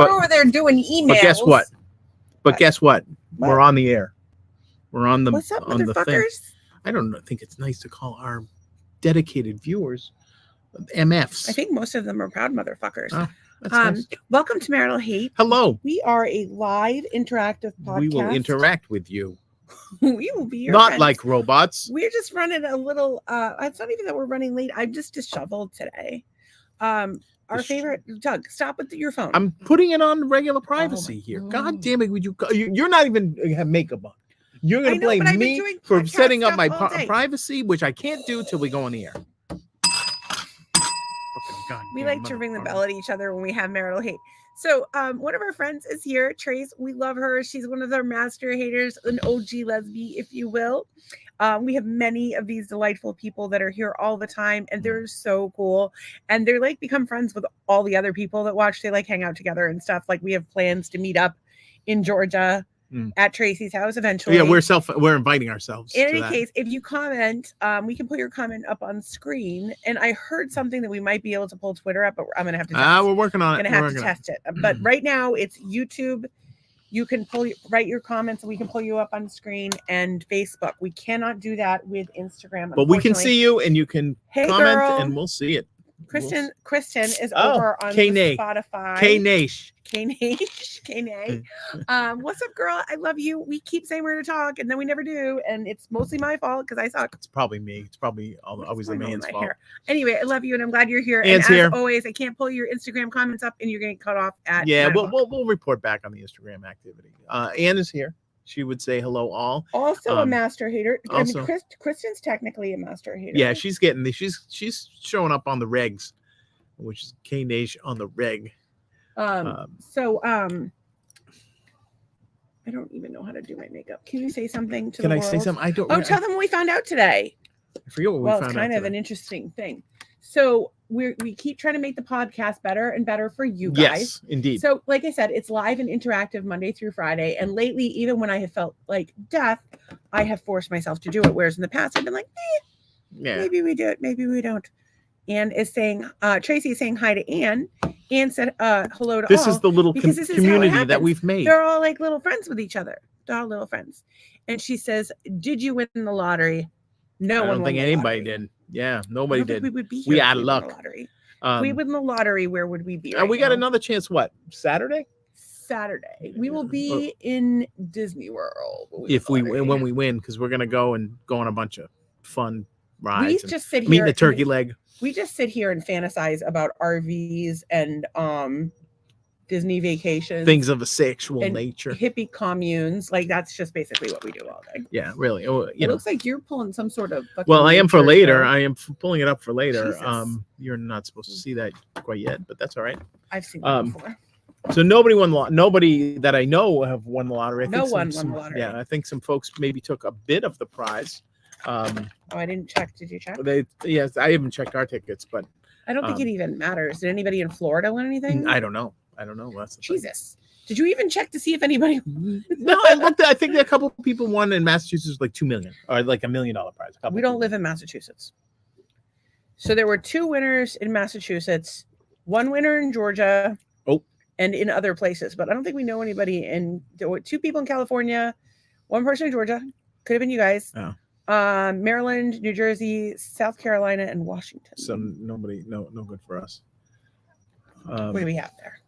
over there doing emails. But guess what? Guess what? What? We're on the air. We're on the What's up, on the thing. motherfuckers? I don't know. I think it's nice to call our dedicated viewers MFs. I think most of them are proud motherfuckers. Oh, that's nice. Welcome to Marital Hate. Hello. We are a live interactive podcast. We will interact with you. We will be your Not friends. like robots. We're just running a little. It's not even that we're running late. I'm just disheveled today. Our favorite Doug. Stop with your phone. I'm putting it on regular privacy here. God. God damn it! Would you're not even have makeup on. You're gonna blame me for setting up my privacy, which I can't do till we go on the air. We like to ring the bell at each other when we have marital hate. So one of our friends is here, Trace. We love her. She's one of our master haters, an OG lesbian, if you will. We have many of these delightful people that are here all the time, and they're so cool. And they're like become friends with all the other people that watch. They like hang out together and stuff. Like we have plans to meet up in Georgia at Tracy's house eventually. Yeah, we're inviting ourselves. In any case, if you comment, we can put your comment up on screen. And I heard something that we might be able to pull Twitter up, but I'm gonna have to. We're working on it. I'm gonna have to test it. But right now it's YouTube. You can write your comments, and we can pull you up on screen, and Facebook. We cannot do that with Instagram. But we can see you, and you can comment, girl. and we'll see it. Kristen is over on Spotify. K-Nash. What's up, girl? I love you. We keep saying we're going to talk, and then we never do, and it's mostly my fault because I suck. It's probably me. It's probably always the man's fault. Anyway, I love you, and I'm glad you're here. Anne's and here. As always, I can't pull your Instagram comments up, and you're going to cut off at. Yeah, we'll report back on the Instagram activity. Anne is here. She would say hello, all. Also a master hater. Also, I mean, Kristen's technically a master hater. Yeah, she's showing up on the regs, which is K-Nash on the reg. I don't even know how to do my makeup. Can you say something to the world? Can I say something? I don't. Tell them what we found out today. I forget what we found out. Well, it's kind of an interesting thing. So we keep trying to make the podcast better and better for you guys. Yes, indeed. So like I said, it's live and interactive Monday through Friday. And lately, even when I have felt like death, I have forced myself to do it. Whereas in the past, I've been like, maybe we do it, maybe we don't. Anne is saying, Tracy is saying hi to Anne. Anne said hello to this all. Is the little community that we've made. They're all like little friends with each other. They're all little friends. And she says, did you win the lottery? No, I don't think anybody did. Yeah, nobody did. We would be here. We had luck. If we win the lottery, where would we be? And we got another chance. What, Saturday? Saturday. We will be in Disney World when we win, because we're gonna go on a bunch of fun rides. We just sit here. Meet the turkey leg. We just sit here and fantasize about RVs and Disney vacations, things of a sexual nature, hippie communes. Like that's just basically what we do all day. Yeah, really. It looks like you're pulling some sort of. Well, I am for later. I am pulling it up for later. Jesus. You're not supposed to see that quite yet, but that's all right. I've seen that before. So nobody that I know have won the lottery. No one won the lottery. Yeah, I think some folks maybe took a bit of the prize. I didn't check. Did you check? Yes, I haven't checked our tickets, but I don't think it even matters. Did anybody in Florida win anything? I don't know. That's Jesus. Did you even check to see if anybody? No, I looked. I think a couple of people won in Massachusetts, like $2 million or like $1 million prize. We don't live in Massachusetts, so there were 2 winners in Massachusetts, 1 winner in Georgia. And in other places, but I don't think we know anybody. There were 2 people in California, 1 person in Georgia. Could have been you guys. Oh. Maryland, New Jersey, South Carolina, and Washington. So no good for us. What do we have there?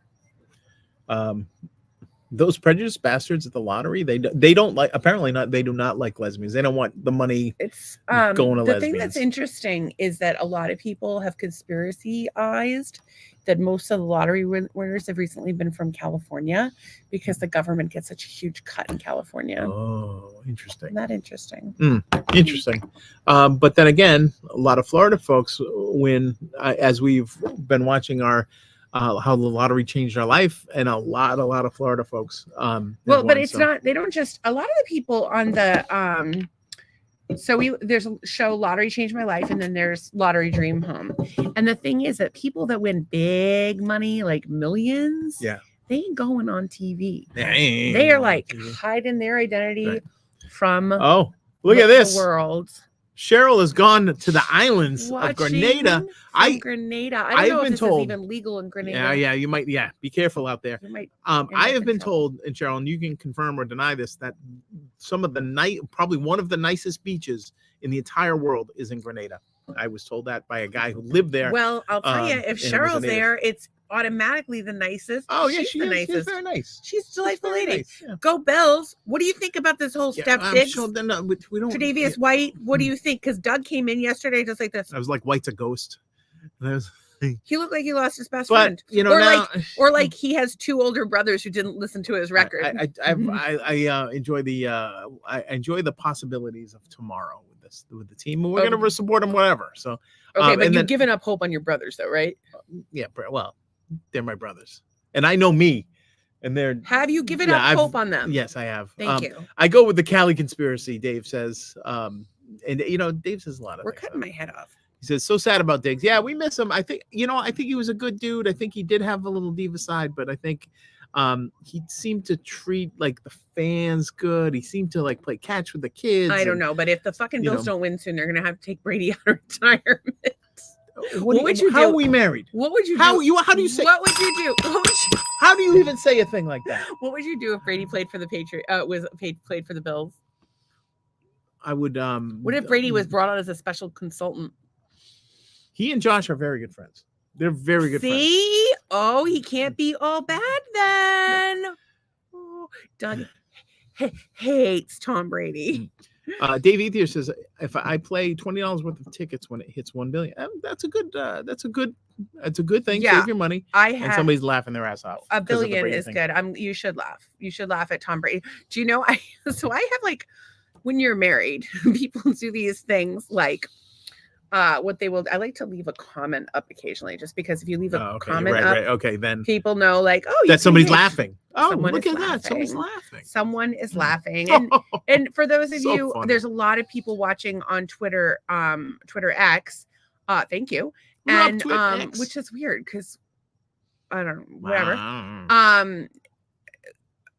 Those prejudiced bastards at the lottery, they don't like, apparently not, they do not like lesbians. They don't want the money going to lesbians. The thing that's interesting is that a lot of people have conspiracyized that most of the lottery winners have recently been from California because the government gets such a huge cut in California. Oh, interesting. Isn't that interesting? Interesting. But then again, a lot of Florida folks win, as we've been watching our how the lottery changed our life, and a lot of Florida folks. But it's not. They don't just. A lot of the people on the there's a show Lottery Changed My Life, and then there's Lottery Dream Home. And the thing is that people that win big money, like millions, they ain't going on TV. They are like hiding their identity from look at this world. Cheryl has gone to the islands of Watching Grenada. from Grenada. I don't I've know if been this told- is even legal in Grenada. Yeah, you might. Yeah, be careful out there. You might I up have in been trouble. told, and Cheryl, and you can confirm or deny this, that some of the probably one of the nicest beaches in the entire world is in Grenada. I was told that by a guy who lived there. Well, I'll tell you, if and it was a Cheryl's native. there, it's automatically the nicest. Oh yeah, She's she the is. She's nicest. very nice. She's a delightful very lady. nice, yeah. Go Bells. What do you think about this whole Yeah, step I'm digs? sure they're not- we don't. Tre'Davious White, what do you think? Because Doug came in yesterday just like this. I was like, White's a ghost. And I was, He looked like he lost his best but friend. you know, Or now, Or like he has two older brothers who didn't listen to his record. I enjoy the possibilities of tomorrow with the team. We're gonna support them, whatever. So okay, but and you've then- given up hope on your brothers, though, right? yeah, well, they're my brothers, and I know me, and they're Have you given Yeah, up I've- hope on them? yes, I have. Thank you. I go with the Cali conspiracy. Dave says, and you know, Dave says a lot of. We're things. cutting my head off. He says, so sad about Diggs. Yeah, we miss him. I think he was a good dude. I think he did have a little diva side, but I think he seemed to treat like the fans good. He seemed to like play catch with the kids. I don't know, but if the fucking you Bills know. don't win soon, they're gonna have to take Brady out of retirement. What would you How do? are we married? What would you How do? do you say? What would you do? How do you even say a thing like that? What would you do if Brady played for the Patriots? Played for the Bills? I would. What if Brady was brought on as a special consultant? He and Josh are very good friends. They're very good friends. See? Oh, he can't be all bad then. Oh, Doug hates Tom Brady. Dave Ethier says, if I play $20 worth of tickets when it hits 1 billion, that's a good thing. Yeah. Save your money. I And have somebody's laughing their ass off. a 'cause of the billion Brady is thing. good. You should laugh. You should laugh at Tom Brady. Do you know I have like when you're married, people do these things like what they will. I like to leave a comment up occasionally, just because if you leave a Oh, okay. comment Right, up, right. Okay, then people know like, oh, you that can somebody's hit- laughing. Oh, Someone look is at that. Someone's laughing. laughing. Someone is laughing, and for those of So you, funny. there's a lot of people watching on Twitter, Twitter X. Thank you, Rob and Twit X. which is weird because I don't know, whatever. Wow.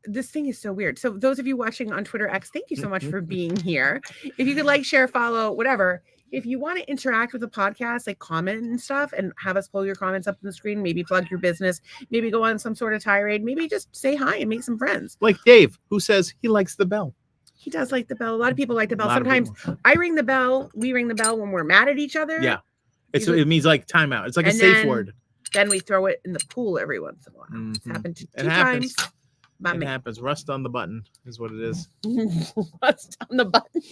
This thing is so weird. So those of you watching on Twitter X, thank you so much for being here. If you could like, share, follow, whatever. If you want to interact with the podcast, like comment and stuff and have us pull your comments up on the screen, maybe plug your business, maybe go on some sort of tirade, maybe just say hi and make some friends. Like Dave, who says he likes the bell. He does like the bell. A lot of people like the A bell. lot of Sometimes people. I ring the bell. We ring the bell when we're mad at each other. Yeah. You- It means like timeout. It's like a And safe then- word. Then we throw it in the pool every once in a while. It's Mhm. happened It two happens. times. My It man. happens. Rust on the button is what it is. What's on the button?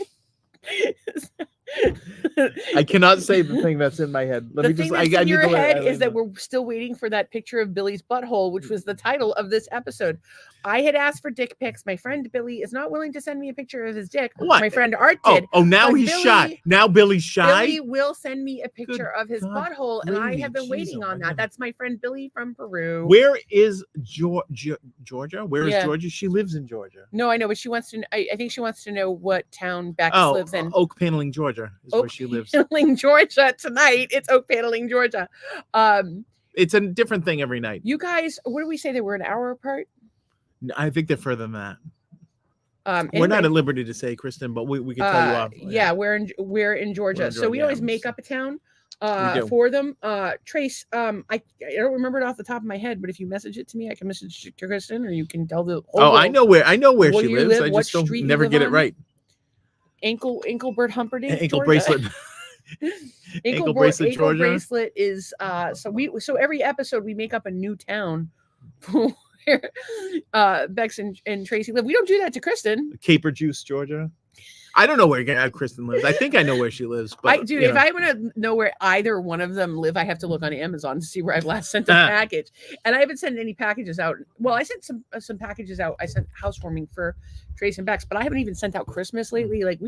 I cannot say the thing that's in my head. Let The me thing just. that's I in need your to let- head is that we're still waiting for that picture of Billy's butthole, which was the title of this episode. I had asked for dick pics. My friend Billy is not willing to send me a picture of his dick. What? My friend Art did. Oh, now But he's Billy- shy. Now Billy's shy. Billy will send me a picture of his God, butthole, and I Billy, have been jeez, waiting oh on my that. God. That's my friend Billy from Peru. Where is Georgia? Where is Yeah. Georgia? She lives in Georgia. No, I know, but she wants to. I think she wants to know what town Bex Oh, lives in. Oak Paneling, Georgia is where she lives. Paneling, Georgia. Tonight, it's Oak Paneling, Georgia. It's a different thing every night. You guys, what did we say? They were an hour apart. I think they're further than that. We're not Anyway, at liberty to say, Kristen, but we can tell you off. yeah, we're in Georgia. So we Georgia, always yeah. make up a town do. for them. Trace, I don't remember it off the top of my head, but if you message it to me, I can message it to Kristen, or you can tell the Oh, I know where Where she you lives. live, I what just don't street you never live get it on? right. Engelbert Humperdinck. Ankle Georgia. bracelet. Ankle bracelet, ankle Georgia. bracelet is so every episode we make up a new town where Bex and Tracy live. We don't do that to Kristen. Caper Juice, Georgia. I don't know where Kristen lives. I think I know where she lives. But, Dude, you if know. I want to know where either one of them live, I have to look on Amazon to see where I've last sent a package. And I haven't sent any packages out. Well, I sent some packages out. I sent housewarming for Trace and Bex, but I haven't even sent out Christmas lately. Like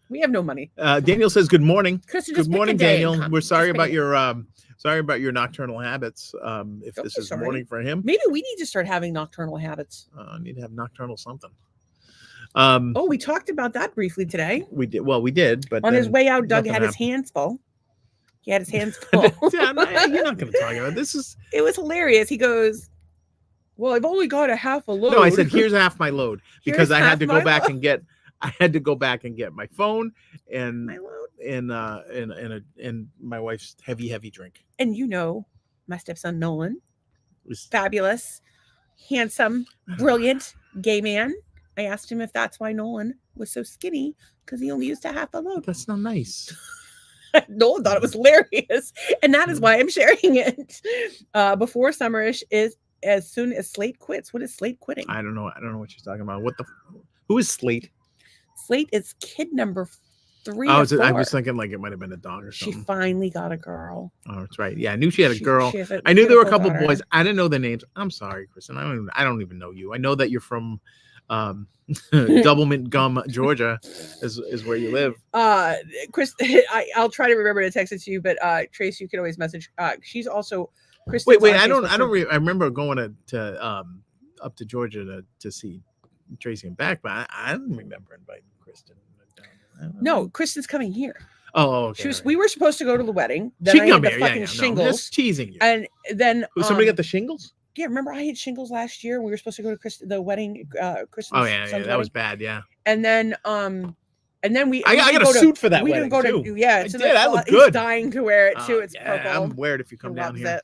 we have no money. Daniel says, "Good morning." Kristen, Good just pick a morning, day and Daniel. come. We're Just sorry pick about a- your nocturnal habits. If Don't this be is sorry. morning for him, Maybe we need to start having nocturnal habits. I need to have nocturnal something. Oh, we talked about that briefly today. We did. Well, we did, but On his then way out, Doug nothing had his happened. hands full. He had his hands full. Yeah, you're not going to talk about it. This is It was hilarious. He goes, "Well, I've only got a half a load." no. I said, "Here's half my load," because Here's I had half to my go back load. and get I had to go back and get my phone and My load. and my wife's heavy drink. And you know, my stepson Nolan, It's- fabulous, handsome, brilliant gay man. I asked him if that's why Nolan was so skinny because he only used a half a load. That's not nice. Nolan thought it was hilarious, and that is why I'm sharing it. Before summerish is as soon as Slate quits. What is Slate quitting? I don't know what you're talking about. Who is Slate? Slate is kid number 3 Oh, or 4. I was thinking like it might have been a dog or She something. finally got a girl. Oh, that's right. Yeah, I knew she had a girl. She has a I knew there were a couple beautiful boys. daughter. I didn't know their names. I'm sorry, Kristen. I don't even know you. I know that you're from Doublemint Gum, Georgia, is where you live. Chris, I'll try to remember to text it to you, but Trace, you can always message. She's also Kristen. Wait. I remember going to up to Georgia to see Tracy and back, but I don't remember inviting Kristen. No, Kristen's coming here. Oh, okay. We were supposed to go to the wedding. Then She I can had come the here. fucking No, shingles. I'm just teasing you. And then Somebody got the shingles? Yeah, remember I had shingles last year. We were supposed to go to the wedding. Kristen's Oh yeah, son's that was wedding. bad. Yeah. And then we. I got a suit for that We wedding didn't go too. to. Yeah, I to did. I look he's good. dying to wear it too. It's yeah, purple. I'm wear it if you come He down loves here. it.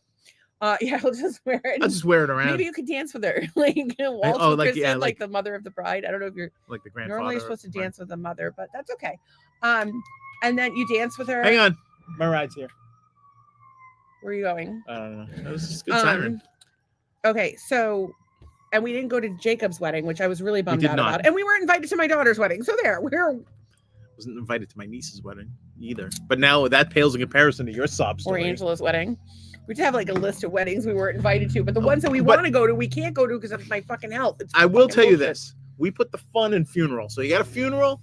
Yeah, he'll just wear it. I'll just wear it around. Maybe you could dance with her, like waltz with like, Kristen, yeah, like the mother of the bride. I don't know if you're like the grandfather. normally you're supposed to dance with the mother, but that's okay. And then you dance with her. Hang on, my ride's here. Where are you going? I don't know. That was just good timing. Okay, so, and we didn't go to Jacob's wedding, which I was really bummed out not. about, and we weren't invited to my daughter's wedding. So there, Wasn't invited to my niece's wedding either. But now that pales in comparison to your sob or story. Angela's wedding. We just have like a list of weddings we weren't invited to, but the ones that we want to go to, we can't go to because of my fucking health. I will tell you bullshit. this: we put the fun in funeral. So you got a funeral,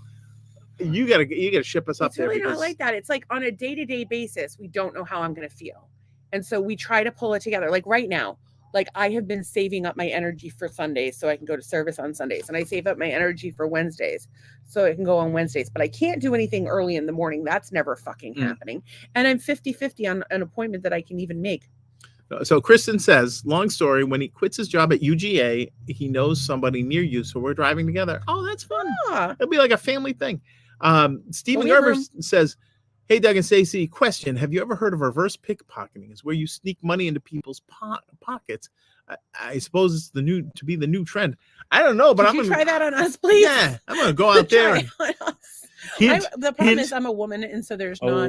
you gotta ship us up It's there. really not like that. It's like on a day-to-day basis, we don't know how I'm going to feel. And so we try to pull it together. Like right now, like I have been saving up my energy for Sundays so I can go to service on Sundays. And I save up my energy for Wednesdays so I can go on Wednesdays. But I can't do anything early in the morning. That's never fucking happening. And I'm 50-50 on an appointment that I can even make. So Kristen says, long story, when he quits his job at UGA, he knows somebody near you. So we're driving together. Oh, that's fun. Ah, It'll be like a family thing. Stephen we have Gerber room. says, hey, Doug and Stacey, question. Have you ever heard of reverse pickpocketing? It's where you sneak money into people's pockets. I suppose it's the new trend. I don't know, but Could I'm you gonna try that on us, please? Yeah, I'm gonna go out there. Try And it on us. hint, The problem hint. is I'm a woman, and so there's not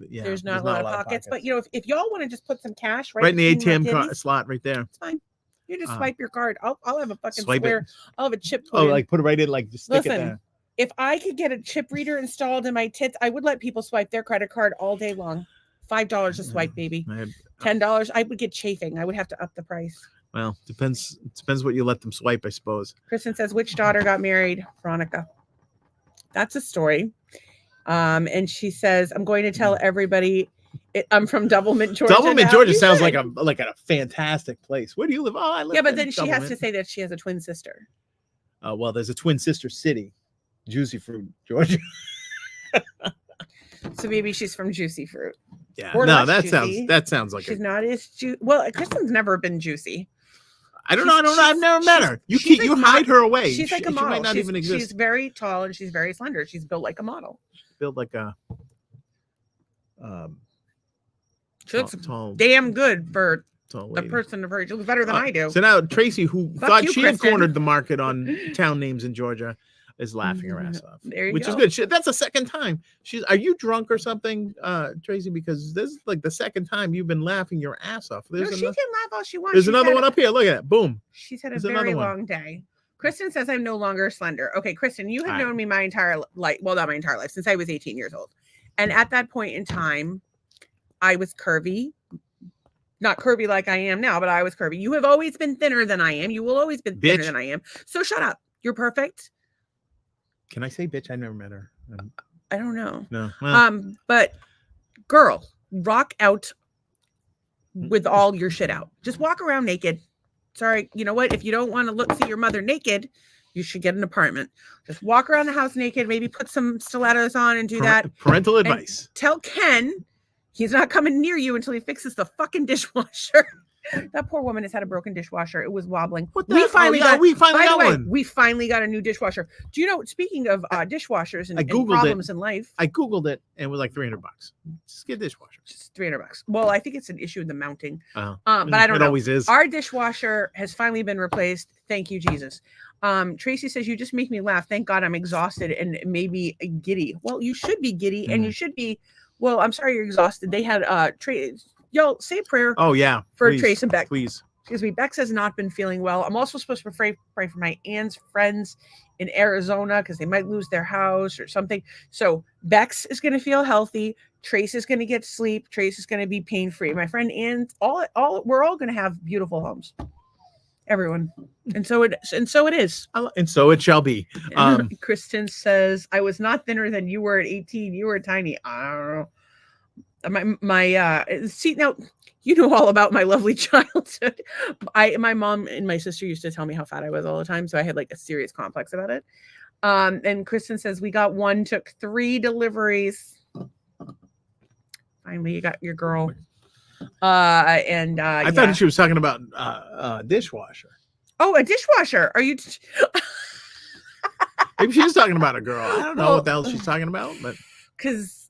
there's a lot of pockets. But you know, if y'all want to just put some cash right in the between my ATM titties, slot right there. it's fine. You just swipe your card. I'll have a fucking Swipe square. it. I'll have a chip. Put Oh, in. like put it right in, like just stick it Listen, there. if I could get a chip reader installed in my tits, I would let people swipe their credit card all day long. $5 a swipe, baby. $10. I would get chafing. I would have to up the price. Well, depends what you let them swipe, I suppose. Kristen says, which daughter got married? Veronica. That's a story. And she says, I'm going to tell everybody I'm from Doublemint, Georgia. Doublemint, Georgia You sounds should. like a fantastic place. Where do you live? Oh, I live Yeah, but in then she has to Doublemint. say that she has a twin sister. Well, there's a twin sister city, Juicy Fruit, Georgia. So maybe she's from Juicy Fruit. Yeah, Or no, less that juicy. sounds like She's not as well. Kristen's never been juicy. I don't know. I've never met her. You she's you like hide her away. She's like a She model. might not even She's exist. very tall and she's very slender. She's built like a model. Built like a She looks tall, damn good for tall the lady. person of her. She looks better than I do. So now Tracy, who Fuck thought you, she had Kristen. cornered the market on town names in Georgia, is laughing her ass off. There you which go. is good. That's the second time. Are you drunk or something, Tracy? Because this is like the second time you've been laughing your ass off. No, she can laugh all she wants. There's She's another had one up here. Look at that. Boom. She's had a There's very another one. long day. Kristen says I'm no longer slender. Okay, Kristen, you have All right. known me my entire life. Well, not my entire life, since I was 18 years old. And at that point in time, I was curvy. Not curvy like I am now, but I was curvy. You have always been thinner than I am. You will always be thinner Bitch. than I am. So shut up. You're perfect. Can I say bitch? I never met her. I don't know. No. Well, But girl, rock out with all your shit out. Just walk around naked. Sorry, you know what? If you don't want to see your mother naked, you should get an apartment. Just walk around the house naked, maybe put some stilettos on and do that. Parental And advice. tell Ken he's not coming near you until he fixes the fucking dishwasher. That poor woman has had a broken dishwasher. It was wobbling. What We finally got. we finally By the got way, one. we finally got a new dishwasher. Do you know? Speaking of dishwashers and problems in life, I googled it and it was like $300. Just get a dishwasher. Just $300. Well, I think it's an issue in the mounting. But I don't know. It always is. Our dishwasher has finally been replaced. Thank you, Jesus. Tracy says, you just make me laugh. Thank God I'm exhausted and maybe giddy. Well, you should be giddy and you should be. Well, I'm sorry you're exhausted. They had y'all say a prayer. Oh yeah, for Trace and Beck. Please. Excuse me. Bex has not been feeling well. I'm also supposed to pray for my aunt's friends in Arizona because they might lose their house or something. So Bex is going to feel healthy. Trace is going to get sleep. Trace is going to be pain free. My friend and we're all going to have beautiful homes. Everyone. And so it is. And so it shall be. Kristen says, I was not thinner than you were at 18. You were tiny. I don't know. See, now you know all about my lovely childhood. My mom and my sister used to tell me how fat I was all the time. So I had like a serious complex about it. And Kristen says, we got one, took 3 deliveries. Finally, you got your girl. I thought she was talking about dishwasher. Oh, a dishwasher. Are you? Maybe she's talking about a girl. I don't know what the hell she's talking about, but because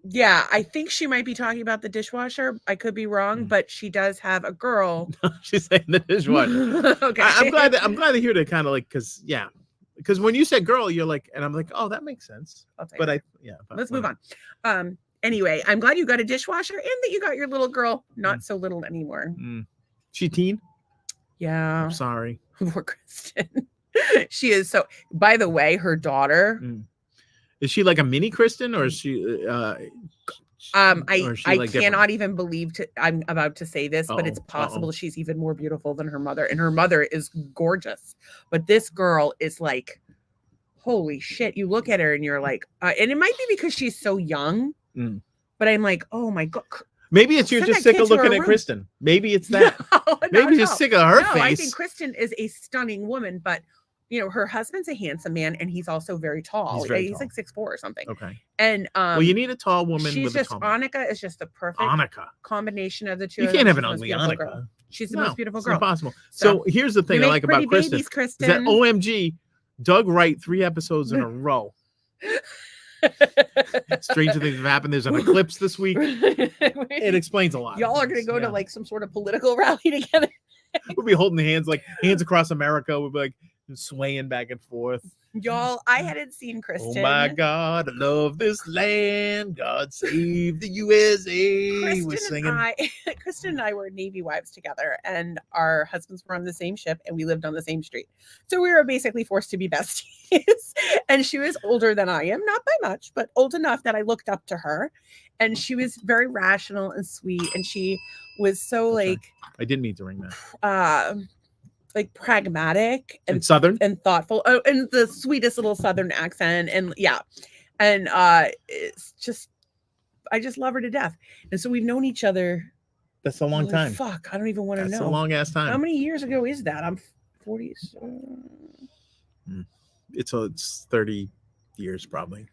yeah, I think she might be talking about the dishwasher. I could be wrong, but she does have a girl. She's saying the dishwasher. Okay, I'm glad to hear that kind of like because when you said girl, you're like, and I'm like, oh, that makes sense. But let's move on. Anyway, I'm glad you got a dishwasher and that you got your little girl not so little anymore. She teen? Yeah. I'm sorry. Poor Kristen. She is so. By the way, her daughter. Is she like a mini Kristen or is she? I cannot even believe I'm about to say this, but it's possible she's even more beautiful than her mother, and her mother is gorgeous. But this girl is like, holy shit! You look at her and you're like, and it might be because she's so young. But I'm like, oh my God. Maybe it's you're just sick of looking at Kristen. Maybe it's that. Maybe you're sick of her face. I think Kristen is a stunning woman, but her husband's a handsome man and he's also very tall. He's like 6'4" or something. Okay. And well, you need a tall woman with a tall man. Annika is just the perfect combination of the two. You can't have an ugly Annika. Girl. She's the most beautiful girl. It's impossible. So here's the thing I like about Kristen. Is that OMG, Doug Wright 3 episodes in a row. Stranger things have happened. There's an eclipse this week. It explains a lot. Y'all are going to go to like some sort of political rally together. We'll be holding hands, like hands across America. We'll be like swaying back and forth. Y'all, I hadn't seen Kristen. Oh my God, I love this land. God save the USA. Kristen and I were Navy wives together, and our husbands were on the same ship, and we lived on the same street. So we were basically forced to be besties. And she was older than I am, not by much, but old enough that I looked up to her. And she was very rational and sweet, and she was so like. I didn't mean to ring that. Like pragmatic and southern and thoughtful, and the sweetest little southern accent, and it's just I just love her to death. And so we've known each other. That's a long time. Fuck, I don't even want to know. That's a long ass time. How many years ago is that? I'm 40s. It's 30 years probably.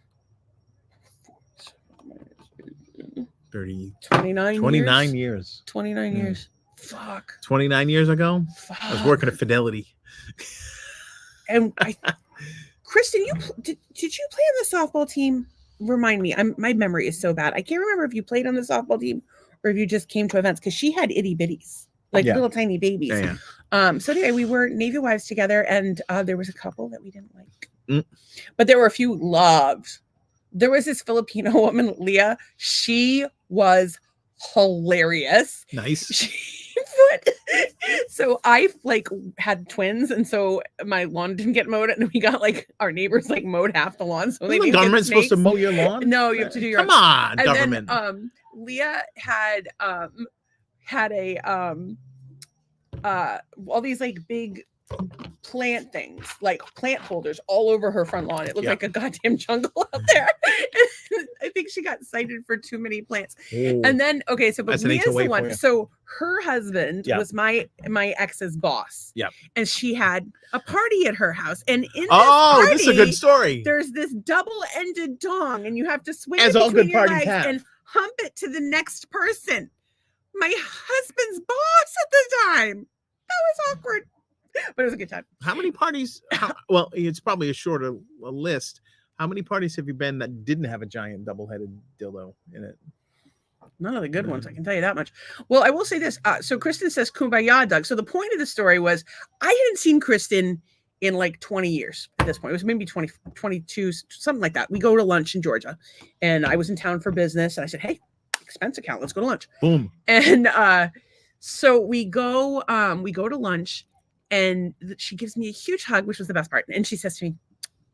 29 years. 29 years. Fuck. 29 years ago, fuck. I was working at Fidelity. And Kristen, did you play on the softball team? Remind me. My memory is so bad. I can't remember if you played on the softball team or if you just came to events, because she had itty bitties, like little tiny babies. Yeah. So anyway, we were Navy wives together, and there was a couple that we didn't like, but there were a few loved. There was this Filipino woman, Leah. She was hilarious. Nice. So I had twins, and so my lawn didn't get mowed, and we got our neighbors mowed half the lawn. So the government's supposed to mow your lawn? No, you have to do your own. Come on, government. Then, Leah had a all these big plant things, like plant holders all over her front lawn. It looked like a goddamn jungle out there. I think she got cited for too many plants. Ooh. And then but Leah's the one. So her husband was my ex's boss. Yeah. And she had a party at her house. And in this is a good story. There's this double-ended dong, and you have to swing as it all between good your parties legs have. And hump it to the next person. my husband's boss at the time. That was awkward, but it was a good time. How many parties? Well, it's probably a shorter list. How many parties have you been that didn't have a giant double-headed dildo in it? None of the good ones, I can tell you that much. Well, I will say this. So Kristen says, "Kumbaya, Doug." So the point of the story was, I hadn't seen Kristen in like 20 years at this point. It was maybe 20, 22, something like that. We go to lunch in Georgia, and I was in town for business, and I said, "Hey, expense account, let's go to lunch." Boom. And so we go to lunch, and she gives me a huge hug, which was the best part. And she says to me,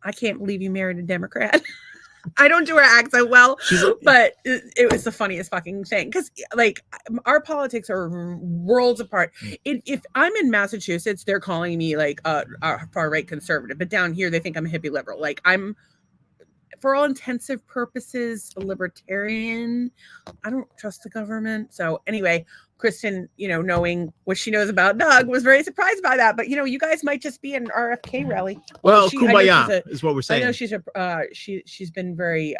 "I can't believe you married a Democrat." I don't do her accent well, but it was the funniest fucking thing, because like our politics are worlds apart. If I'm in Massachusetts, they're calling me like a far right conservative, but down here they think I'm a hippie liberal. Like I'm, for all intensive purposes, a libertarian. I don't trust the government. So anyway, Kristen, knowing what she knows about Doug, was very surprised by that. But you guys might just be an RFK rally. Well, kumbaya is what we're saying. I know she's been very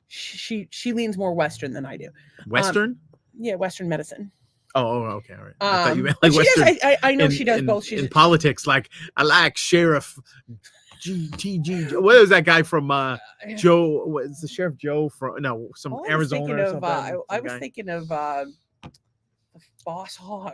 she leans more Western than I do. Western? Yeah, Western medicine. Oh, okay, all right. I thought you meant like Western. I know she does both. She's in politics. Like I like Sheriff GTG. What was that guy from Joe? Was the Sheriff Joe from Arizona or something? I was thinking of the Boss Hog.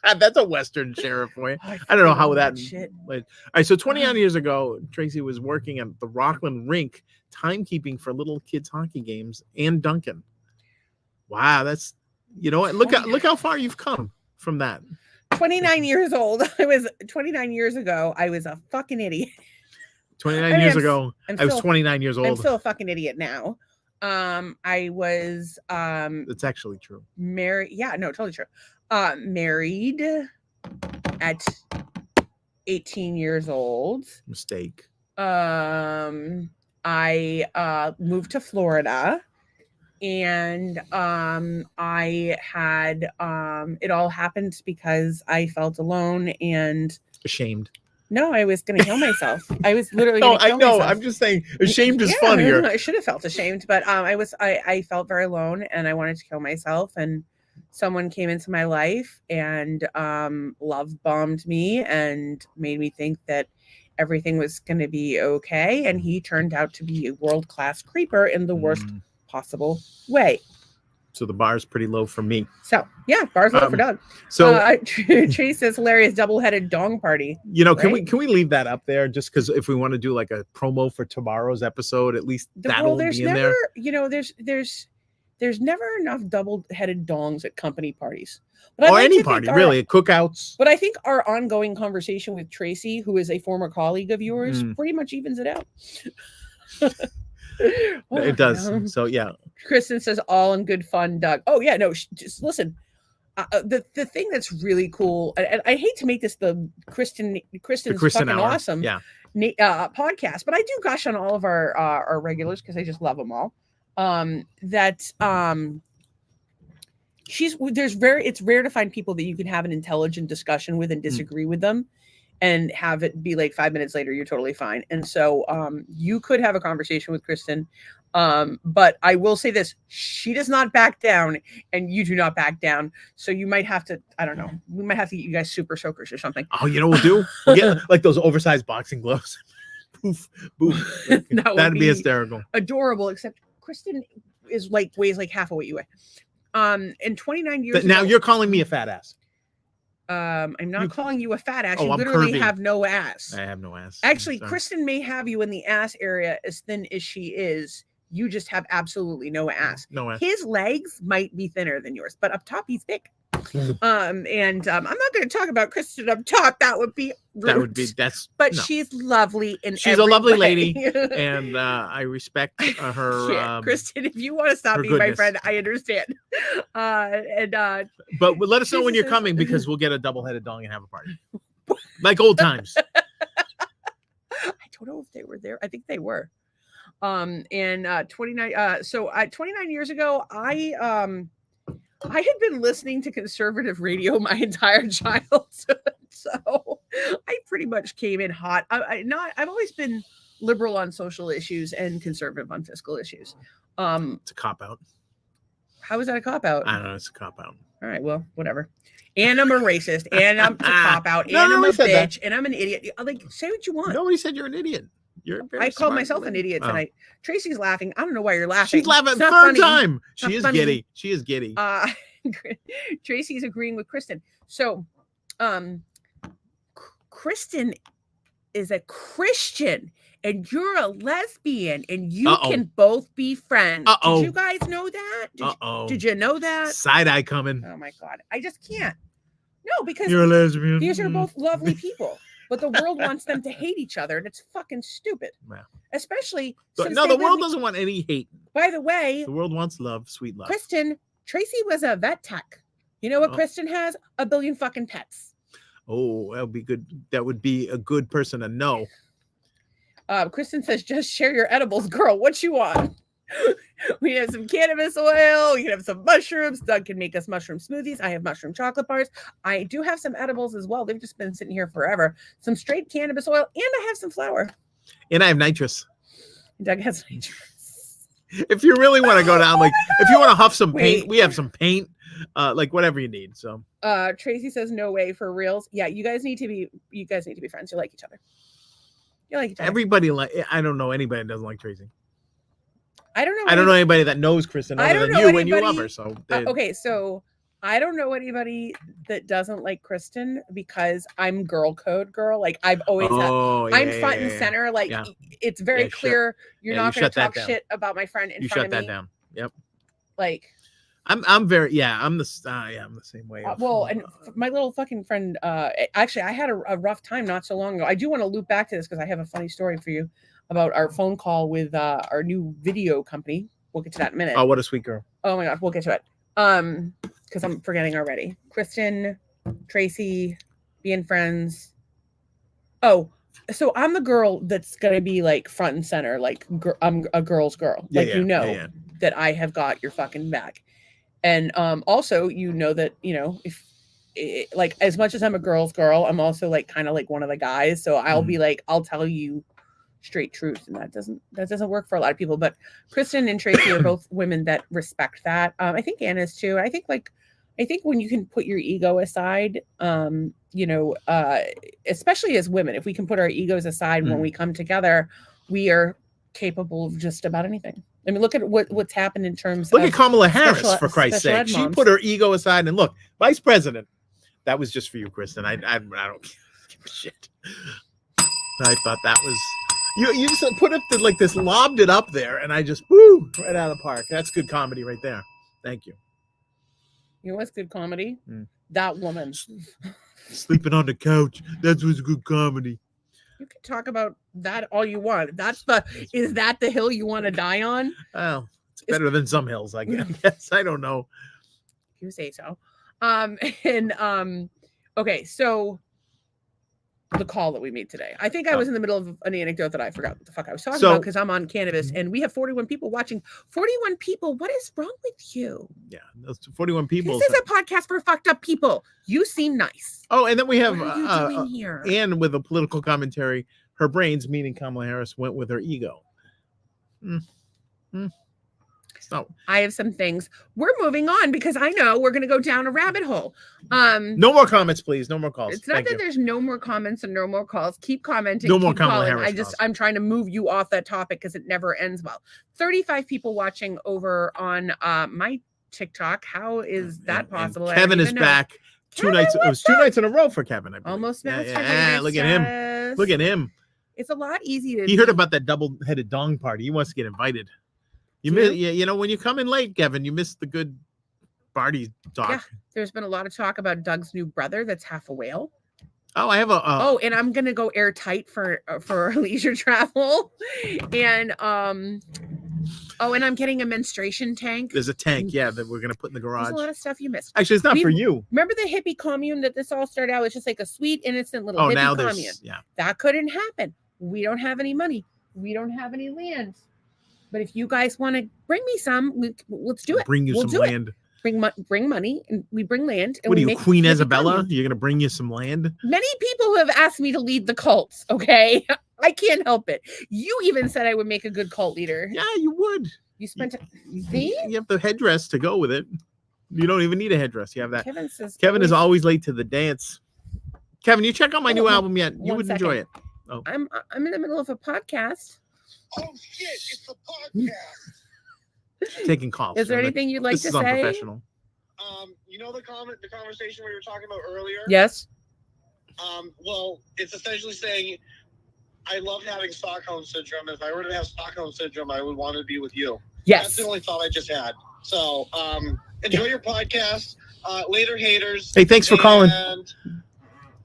That's a Western sheriff for you. I don't know how that shit. All right, so 29 years ago, Tracy was working at the Rockland rink, timekeeping for little kids hockey games and Duncan. Wow, that's what? Look how far you've come from that. 29 years old. I was 29 years ago. I was a fucking idiot. 29 years ago, I was 29 years old. I'm still a fucking idiot now. I was That's actually true. Married. Yeah, no, totally true. Married at 18 years old. Mistake. I moved to Florida, and I had it all happened because I felt alone and ashamed. No, I was going to kill myself. I was literally. No, I know. Myself. I'm just saying, ashamed is funnier. I should have felt ashamed, but I felt very alone, and I wanted to kill myself. And someone came into my life and love bombed me and made me think that everything was going to be okay. And he turned out to be a world-class creeper in the worst possible way. So the bar's pretty low for me. So yeah, bar's low for Doug. So Chase says hilarious double-headed dong party. Can we leave that up there just because if we want to do like a promo for tomorrow's episode, at least that'll be in there. There's never enough double-headed dongs at company parties. But or any party, really, at cookouts. But I think our ongoing conversation with Tracy, who is a former colleague of yours, pretty much evens it out. It does. So yeah. Kristen says all in good fun, Doug. Oh yeah, no, just listen. The thing that's really cool, and I hate to make this the Kristen's fucking hour. Awesome podcast, but I do gush on all of our regulars because I just love them all. It's rare to find people that you can have an intelligent discussion with and disagree with them and have it be like 5 minutes later, you're totally fine. And so you could have a conversation with Kristen. But I will say this, she does not back down and you do not back down. So you might have to, I don't know, we might have to get you guys super soakers or something. Oh, you know what we'll do? We'll get like those oversized boxing gloves. Poof, boof. That'd be hysterical. Adorable, except Kristen weighs like half of what you weigh. And 29 years now you're calling me a fat ass. I'm not calling you a fat ass. You I'm literally curvy. have no ass. I have no ass. Actually, Kristen may have you in the ass area as thin as she is. You just have absolutely no ass. No ass. His legs might be thinner than yours, but up top he's thick. I'm not going to talk about Kristen up top. That would be rude. She's lovely and she's a lovely lady, and I respect her. Kristen, if you want to stop being my friend, I understand. But let us know when you're coming because we'll get a double-headed dong and have a party, like old times. I don't know if they were there. I think they were. 29. So 29 years ago, I had been listening to conservative radio my entire childhood, so I pretty much came in hot. I've always been liberal on social issues and conservative on fiscal issues. It's a cop out. How is that a cop out? I don't know. It's a cop out. All right, well, whatever. And I'm a racist, and I'm a cop out, No, and I'm a nobody said that. bitch, and I'm an idiot. Like, say what you want. Nobody said you're an idiot. You're very I called smart myself an lady. idiot Oh. tonight. Tracy's laughing. I don't know why you're laughing. She's laughing It's not third funny. time. Not She is funny. giddy. She is giddy. Tracy's agreeing with Kristen. So, Kristen is a Christian, and you're a lesbian, and you can both be friends. Did you guys know that? Did you know that? Side eye coming. Oh my God, I just can't. No, because you're a lesbian. These are both lovely people, but the world wants them to hate each other, and it's fucking stupid. Wow. Especially no, the world doesn't want any hate. By the way, the world wants love, sweet love. Tracy was a vet tech. You know what Kristen has? A billion fucking pets. Oh, that would be good. That would be a good person to know. Kristen says, just share your edibles, girl. What you want? We have some cannabis oil. We can have some mushrooms. Doug can make us mushroom smoothies. I have mushroom chocolate bars. I do have some edibles as well. They've just been sitting here forever. Some straight cannabis oil, and I have some flour. And I have nitrous. Doug has nitrous. If you really want to go down, like if you want to huff some paint, we have some paint. Like whatever you need. So Tracy says no way for reals. Yeah, you guys need to be friends. You like each other. You like each other. Everybody I don't know anybody that doesn't like Tracy. I don't know anybody that knows Kristen other than you and you love her. So okay, so I don't know anybody that doesn't like Kristen because I'm girl code girl. Like I've always I'm front and center. Like it's very clear you're not going to talk shit about my friend in front of me. You shut that down. Yep. Like I'm the same way. Well, and my little fucking friend, actually I had a rough time not so long ago. I do want to loop back to this because I have a funny story for you about our phone call with our new video company. We'll get to that in a minute. Oh, what a sweet girl. Oh my God, we'll get to it. Because I'm forgetting already. Kristen, Tracy, being friends. Oh, so I'm the girl that's gonna be like front and center. Like I'm a girl's girl. Like that I have got your fucking back. And also, you know that if like as much as I'm a girl's girl, I'm also like kind of like one of the guys. So I'll be like, I'll tell you straight truth, and that doesn't work for a lot of people. But Kristen and Tracy are both women that respect that. I think Anna's too. I think when you can put your ego aside, especially as women, if we can put our egos aside when we come together, we are capable of just about anything. I mean, look at what's happened in terms of... Look at Kamala Harris, for Christ's sake. She put her ego aside, and look, vice president. That was just for you, Kristen. I don't give a shit. I thought that was... You just put it like this, lobbed it up there, and I just, woo, right out of the park. That's good comedy right there. Thank you. You know what's good comedy? That woman. Sleeping on the couch. That was good comedy. You can talk about that all you want. Is that the hill you want to die on? Well, it's better than some hills, I guess. I don't know. You say so. Okay, so the call that we made today. I think I was in the middle of an anecdote that I forgot what the fuck I was talking about because I'm on cannabis and we have 41 people watching. 41 people. What is wrong with you? Yeah, those 41 people. This is a podcast for fucked up people. You seem nice. Oh, and then we have what are you doing here? Anne with a political commentary. Her brains, meaning Kamala Harris, went with her ego. So I have some things. We're moving on because I know we're going to go down a rabbit hole. No more comments, please. No more calls. It's not that there's no more comments and no more calls. Keep commenting. No more Kamala Harris. I'm trying to move you off that topic because it never ends well. 35 people watching over on my TikTok. How is that possible? Kevin is back. It was 2 nights in a row for Kevin. I believe. Almost master. Look at him. Look at him. It's a lot easier. He heard about that double-headed dong party. He wants to get invited. When you come in late, Kevin, you miss the good party talk. Yeah, there's been a lot of talk about Doug's new brother that's half a whale. Oh, I have a. and I'm gonna go airtight for leisure travel, and and I'm getting a menstruation tank. There's a tank, that we're gonna put in the garage. There's a lot of stuff you missed. Actually, it's not for you. Remember the hippie commune that this all started out? It's just like a sweet, innocent little hippie commune. That couldn't happen. We don't have any money. We don't have any land. But if you guys want to bring me some, let's do it. Bring you some land. Bring money, and we bring land. And what are you, Queen Isabella? You're going to bring you some land? Many people have asked me to lead the cults, okay? I can't help it. You even said I would make a good cult leader. Yeah, you would. You spent You have the headdress to go with it. You don't even need a headdress. You have that. Kevin says Kevin is always late to the dance. Kevin, you check out my Hold new on, album yet? You one would enjoy second. it. Oh, I'm in the middle of a podcast. Oh shit! It's a podcast. taking calls. Is there from it. anything you'd like This to is say? unprofessional. You know the conversation we were talking about earlier. Yes. Well, it's essentially saying, I love having Stockholm syndrome. If I were to have Stockholm syndrome, I would want to be with you. Yes. That's the only thought I just had. So, enjoy your podcast. Later, haters. Hey, thanks for calling.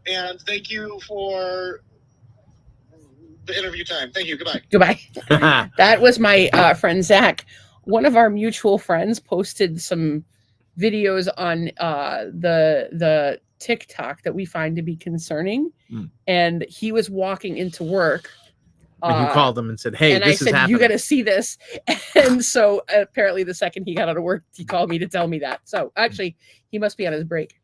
And thank you for the interview time. Thank you. Goodbye. Goodbye. That was my friend Zach. One of our mutual friends posted some videos on the TikTok that we find to be concerning, and he was walking into work. And you called him and said, "Hey, and this I is said, happening." "You got to see this." And so apparently, the second he got out of work, he called me to tell me that. So actually, he must be on his break.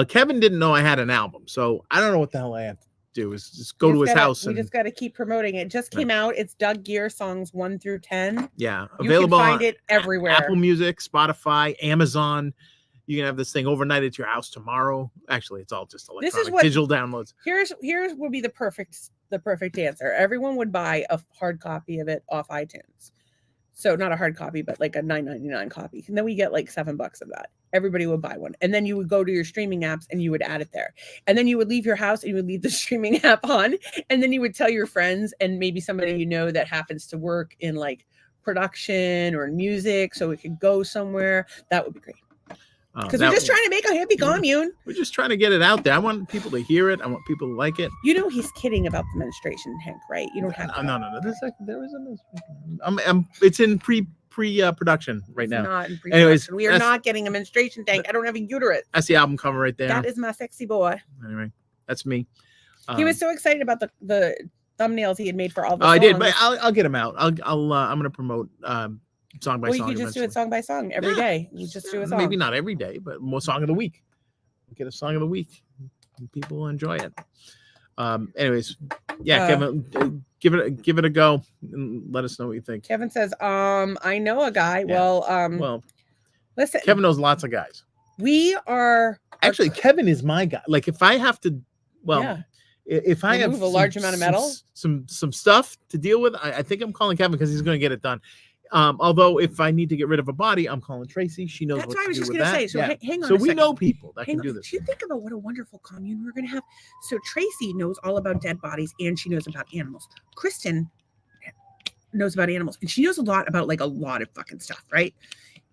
Kevin didn't know I had an album, so I don't know what the hell I have to do. Is just go to his house. We just got to keep promoting it. Just came out. It's Doug Gear songs 1 through 10. Yeah, You available. can find it everywhere. Apple Music, Spotify, Amazon. You can have this thing overnight at your house tomorrow. Actually, it's all just electronic. This is what digital downloads. Here's would be the perfect answer. Everyone would buy a hard copy of it off iTunes. So not a hard copy, but like a $9.99 copy. And then we get like $7 of that. Everybody would buy one. And then you would go to your streaming apps and you would add it there. And then you would leave your house and you would leave the streaming app on. And then you would tell your friends and maybe somebody you know that happens to work in like production or in music, so it could go somewhere. That would be great. Because we're just trying to make a hippie commune. We're just trying to get it out there. I want people to hear it. I want people to like it. You know he's kidding about the menstruation, Hank, right? You don't have to. No. There is a menstruation. It's in pre-production right now. Not in pre-production. Anyways, We are not getting a menstruation tank. I don't have a uterus. That's the album cover right there. That is my sexy boy. Anyway, that's me. He was so excited about the thumbnails he had made for all the songs. I did, but songs. I'll get them out. I'm going to promote song by song. You could just do it song by song every day. You just do a song. Maybe not every day, but more song of the week. Get a song of the week, and people will enjoy it. Anyways, yeah, Kevin, give it a go and let us know what you think. Kevin says, I know a guy. Yeah. Well, listen, Kevin knows lots of guys. We are actually Kevin is my guy. Like if I have to, if I have a large amount of metal, some stuff to deal with, I think I'm calling Kevin because he's going to get it done. Although if I need to get rid of a body, I'm calling Tracy. She knows what to do with that. That's what I was just going to say. So hang on. So we know people that can do this. Do you think about what a wonderful commune we're going to have? So Tracy knows all about dead bodies and she knows about animals. Kristen knows about animals and she knows a lot about like a lot of fucking stuff, right?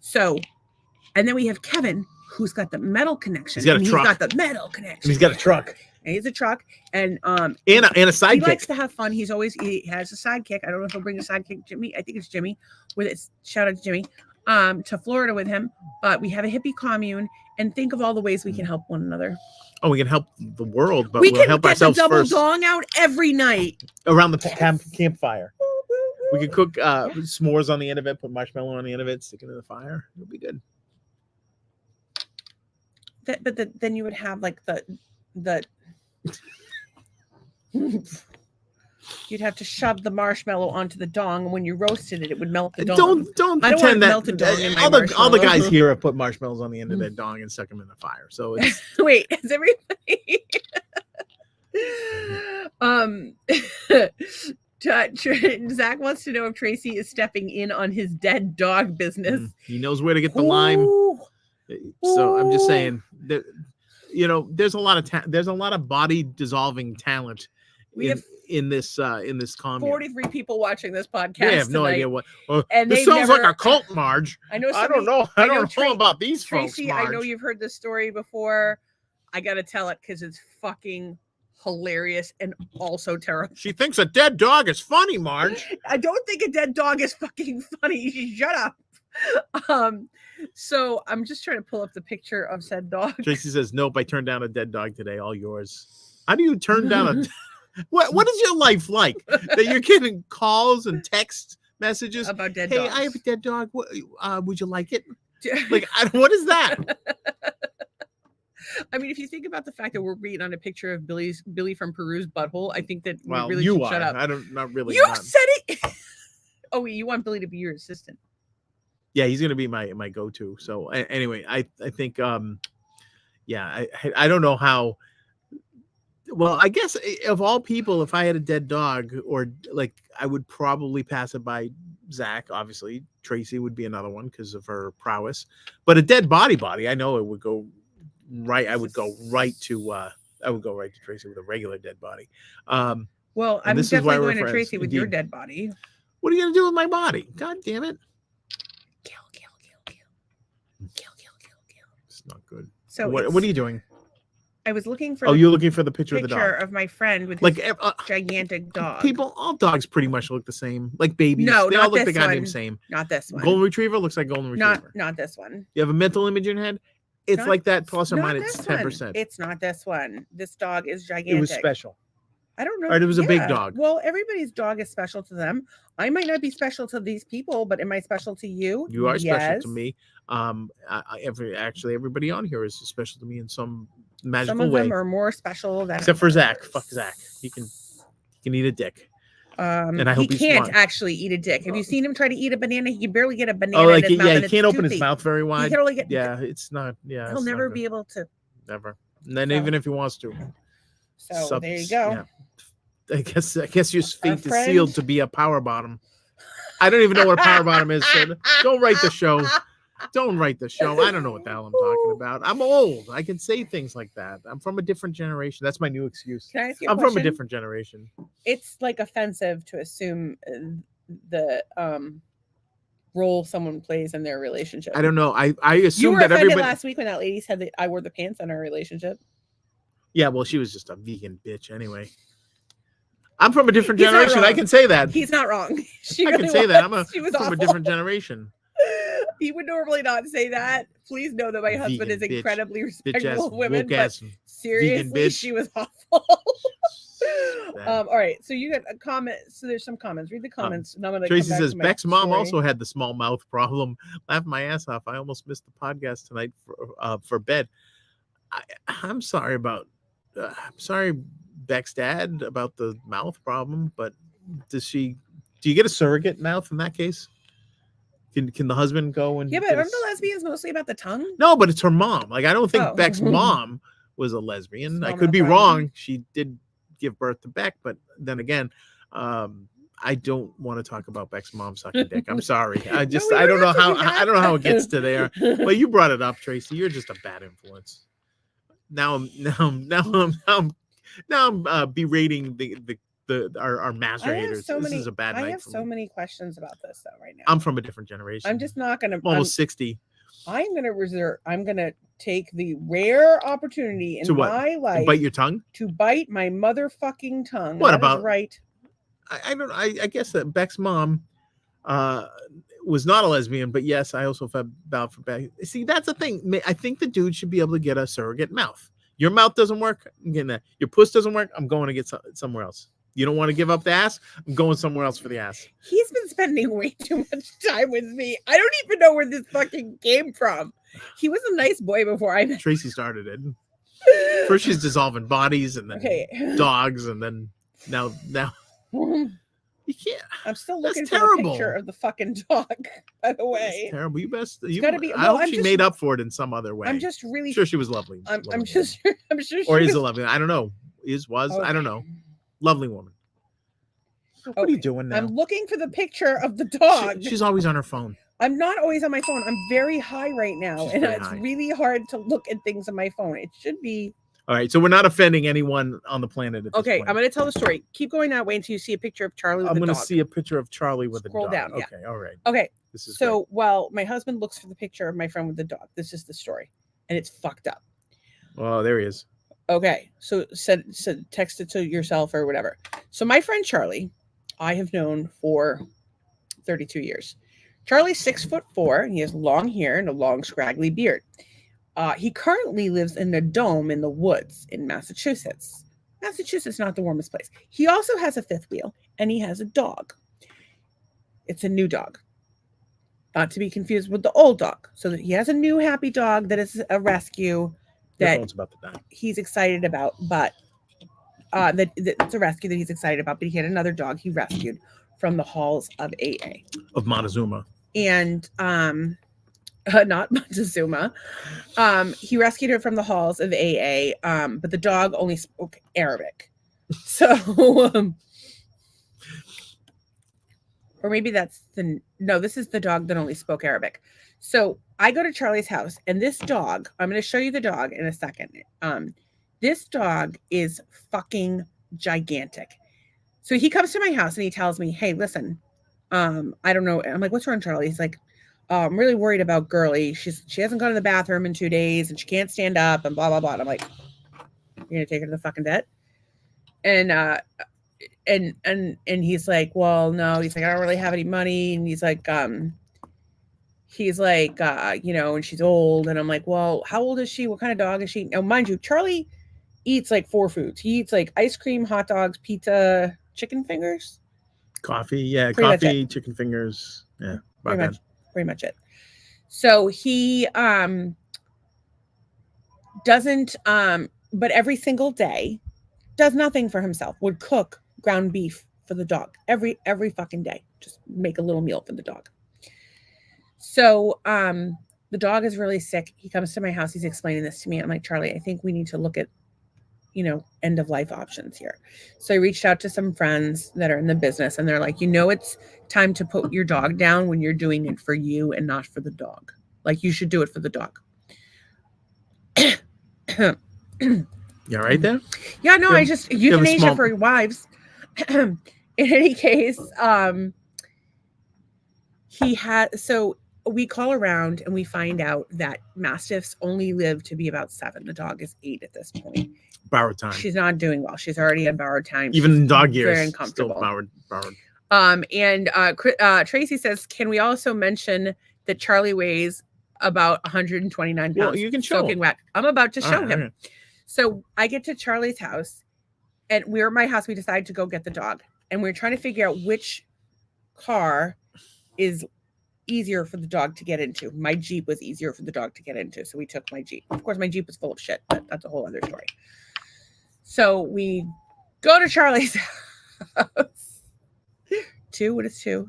So, and then we have Kevin who's got the metal connection. He's got the metal connection. And he's got a truck. And he's a truck and a sidekick. He likes to have fun. He has a sidekick. I don't know if he'll bring a sidekick, Jimmy. I think it's Jimmy. Shout out to Jimmy. To Florida with him. But we have a hippie commune and think of all the ways we can help one another. Oh, we can help the world, but we'll help ourselves first. We can get the double dong out every night around the campfire. We could cook s'mores on the end of it, put marshmallow on the end of it, stick it in the fire. It'll be good. Then you would have like the you'd have to shove the marshmallow onto the dong, and when you roasted it, it would melt the dong. Don't pretend that all the guys here have put marshmallows on the end of their dong and stuck them in the fire. So it's wait, is everybody? Zach wants to know if Tracy is stepping in on his dead dog business. He knows where to get the lime. So I'm just saying that, there's a lot of body dissolving talent in this commune. 43 people watching this podcast. They have no tonight. idea what. And this sounds like a cult, Marge. I know. I don't know. I don't know about these Tracy, folks. Marge. I know you've heard this story before. I gotta tell it because it's fucking hilarious and also terrible. She thinks a dead dog is funny, Marge. I don't think a dead dog is fucking funny. Shut up. So I'm just trying to pull up the picture of said dog. Tracy says, "Nope, I turned down a dead dog today. All yours." How do you turn down a? What is your life like that you're getting calls and text messages about dead dogs? Hey, I have a dead dog. Would you like it? Like, what is that? I mean, if you think about the fact that we're reading on a picture of Billy from Peru's butthole, I think that we really you should are. shut up. Not really. You said it. Oh, you want Billy to be your assistant? Yeah, he's gonna be my go-to. So anyway, I think yeah, I don't know how. Well, I guess of all people, if I had a dead dog, or like, I would probably pass it by Zach. Obviously, Tracy would be another one because of her prowess. But a dead body, I know it would go right. I would go right to Tracy with a regular dead body. Well, And I'm this is why definitely we're going to friends, Tracy with your indeed. dead body. What are you gonna do with my body? God damn it! Kill. It's not good. So What are you doing? I was looking for. Oh, you're looking for the picture of the dog. Of my friend with Like his gigantic dog. People, all dogs pretty much look the same. Like babies, No, they not all look this the goddamn one. same. Not this one. Golden Retriever looks like Golden Retriever. Not this one. You have a mental image in your head. It's Not- like that, plus or not minus this one. 10%. It's not this one. This dog is gigantic. It was special. I don't know. Or it was a big dog. Well, everybody's dog is special to them. I might not be special to these people, but am I special to you? You are special to Yes. me. Everybody on here is special to me in some magical Some of way. them are more special than Except for Zach. others. Fuck Zach. He can eat a dick. And I hope he he's can't smart. actually eat a dick. Have you seen him try to eat a banana? He can barely get a banana. Oh, like in his mouth, and he it's can't open his toothy. mouth very He wide. can only get. Yeah, it's not. Yeah, He'll it's not never good. be able to. Never. And then So- even if he wants to. So there you go. Yeah. I guess your fate is friend- sealed to be a power bottom. I don't even know what a power bottom is. So don't write the show. Don't write the show. I don't know what the hell I'm talking about. I'm old. I can say things like that. I'm from a different generation. That's my new excuse. Can I ask you a I'm question? from a different generation. It's like offensive to assume the role someone plays in their relationship. I don't know. I You assume were that offended everybody. last week when that lady said that I wore the pants in our relationship. Yeah, well, she was just a vegan bitch anyway. I'm from a different He's not generation. I wrong. can say that. He's not wrong. She I really can say that. was. She was from awful. a different generation. He would normally not say that. Please know that my husband Vegan is bitch. incredibly Bitch ass, respectful of women, woke but ass. seriously, bitch. she was awful. Bad. All right, so you got a comment. So there's some comments. Read the comments. and I'm gonna Tracy come back says to my Beck's mom story. also had the small mouth problem. Laughed my ass off. I almost missed the podcast tonight for bed. I'm sorry about. I'm sorry, Beck's dad, about the mouth problem. But do you get a surrogate mouth in that case? Can the husband go and Yeah, but get aren't the lesbians mostly about the tongue? No, but it's her mom. Like, I don't think Oh. Beck's mom was a lesbian. I Small could mouth be problem. wrong. She did give birth to Beck, but then again, I don't want to talk about Beck's mom sucking dick. I'm sorry. I No, just we I don't know have to how do that. I don't know how it gets to there. But you brought it up, Tracy. You're just a bad influence. Now I'm berating our master I have haters. so This many. is a bad I night have for so me. many questions about this though right now. I'm from a different generation. I'm just not gonna. I'm almost 60. I'm gonna reserve. I'm gonna take the rare opportunity in To what? my life Bite your tongue? to bite my motherfucking tongue. What That is about- right? I guess that Beck's mom was not a lesbian, but yes, I also felt bad for Beck. See, that's the thing. I think the dude should be able to get a surrogate mouth. Your mouth doesn't work, I'm getting that. Your puss doesn't work, I'm going to get somewhere else. You don't want to give up the ass, I'm going somewhere else for the ass. He's been spending way too much time with me. I don't even know where this fucking came from. He was a nice boy before I met. Tracy started it. First she's dissolving bodies, and then Okay. dogs, and then now you can't. I'm still That's looking for the terrible. picture of the fucking dog. By the It's way, terrible. You best. You gotta be- I well, hope I'm she just- made up for it in some other way. I'm just really. I'm sure she was lovely. I'm lovely just. I'm sure. or she is was- a lovely. I don't know. Was I don't know. Lovely woman. What are you Okay, doing now? I'm looking for the picture of the dog. She's always on her phone. I'm not always on my phone. I'm very high right now, She's and very it's high. really hard to look at things on my phone. It should be All right, so we're not offending anyone on the planet at this okay. point. I'm going to tell the story. Keep going that way until you see a picture of Charlie with I'm a going to dog. see a picture of Charlie with Scroll a dog. down, yeah. Okay, all right. Okay, This is so while my husband looks for the picture of my friend with the dog, this is the story, and it's fucked up. great. Oh, there he is. Okay, so text it to yourself or whatever. So my friend Charlie, I have known for 32 years. Charlie's 6'4", and he has long hair and a long scraggly beard. He currently lives in a dome in the woods in Massachusetts. Massachusetts, not the warmest place. He also has a fifth wheel, and he has a dog. It's a new dog, not to be confused with the old dog. So that he has a new happy dog that is a rescue Your that phone's about to die. he's excited about, but that it's a rescue that he's excited about. But he had another dog he rescued from the halls of AA. Of Montezuma. And not Montezuma. He rescued her from the halls of AA, but the dog only spoke Arabic. So, or maybe that's this is the dog that only spoke Arabic. So I go to Charlie's house, and this dog, I'm going to show you the dog in a second. This dog is fucking gigantic. So he comes to my house and he tells me, hey, listen, I don't know. I'm like, what's wrong, Charlie? He's like, I'm really worried about Girly. She hasn't gone to the bathroom in 2 days and she can't stand up and blah, blah, blah. And I'm like, you're going to take her to the fucking vet? And he's like, well, no, he's like, I don't really have any money. And he's like, and she's old. And I'm like, well, how old is she? What kind of dog is she? Now, mind you, Charlie eats like 4 foods. He eats like ice cream, hot dogs, pizza, chicken fingers. Coffee. Yeah. Coffee, chicken fingers. Yeah. Pretty much it. So he doesn't, but every single day does nothing for himself, would cook ground beef for the dog every fucking day. Just make a little meal for the dog. So the dog is really sick. He comes to my house. He's explaining this to me. I'm like, Charlie, I think we need to look at, end of life options here. So I reached out to some friends that are in the business, and they're like, it's time to put your dog down when you're doing it for you and not for the dog. Like, you should do it for the dog. You all right there? Yeah, no, I just euthanasia for wives. In any case, so we call around and we find out that Mastiffs only live to be about 7. The dog is 8 at this point. Borrowed time. She's not doing well. She's already in borrowed time. Even in dog years. Very uncomfortable. Still borrowed. And Tracy says, can we also mention that Charlie weighs about 129 pounds? Well, you can show him. Wet. I'm about to show him. Okay. So I get to Charlie's house, and we're at my house. We decide to go get the dog, and we're trying to figure out which car is easier for the dog to get into. My Jeep was easier for the dog to get into, so we took my Jeep. Of course, my Jeep was full of shit, but that's a whole other story. So we go to Charlie's house. 2? What is 2?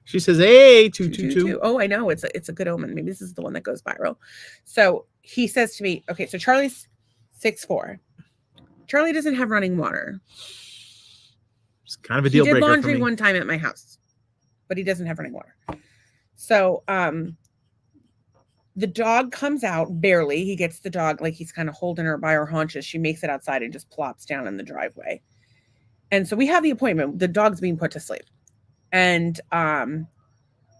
She says, hey, 222. Oh, I know. It's a good omen. Maybe this is the one that goes viral. So he says to me, okay, so Charlie's 6'4". Charlie doesn't have running water. It's kind of a deal breaker. He did laundry for me. one time at my house, but he doesn't have running water. So the dog comes out barely. He gets the dog, like he's kind of holding her by her haunches. She makes it outside and just plops down in the driveway. And so we have the appointment. The dog's being put to sleep. And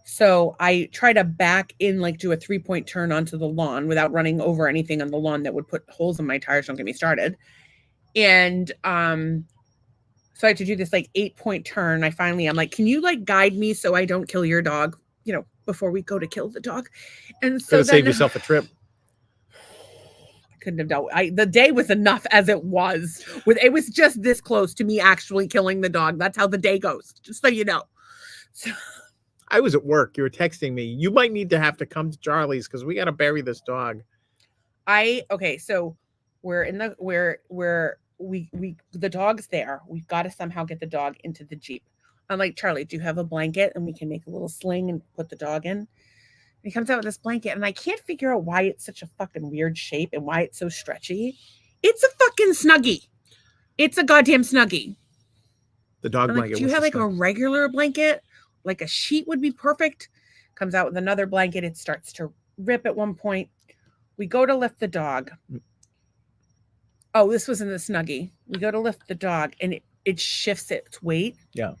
so I try to back in, like do a 3-point turn onto the lawn without running over anything on the lawn that would put holes in my tires. Don't get me started. And so I had to do this like 8-point turn. I'm like, can you like guide me so I don't kill your dog, before we go to kill the dog? And so Could save yourself a trip. I couldn't have done. The day was enough as it was. It was just this close to me actually killing the dog. That's how the day goes, just so you know. So, I was at work. You were texting me. You might need to have to come to Charlie's because we got to bury this dog. So the dog's there. We've got to somehow get the dog into the Jeep. I'm like, Charlie, do you have a blanket? And we can make a little sling and put the dog in. And he comes out with this blanket, and I can't figure out why it's such a fucking weird shape and why it's so stretchy. It's a fucking Snuggie. It's a goddamn Snuggie. The dog blanket. Do you have like a regular blanket? Like a sheet would be perfect. Comes out with another blanket. It starts to rip at one point. We go to lift the dog. Oh, this was in the Snuggie. We go to lift the dog, and it shifts its weight. Yeah.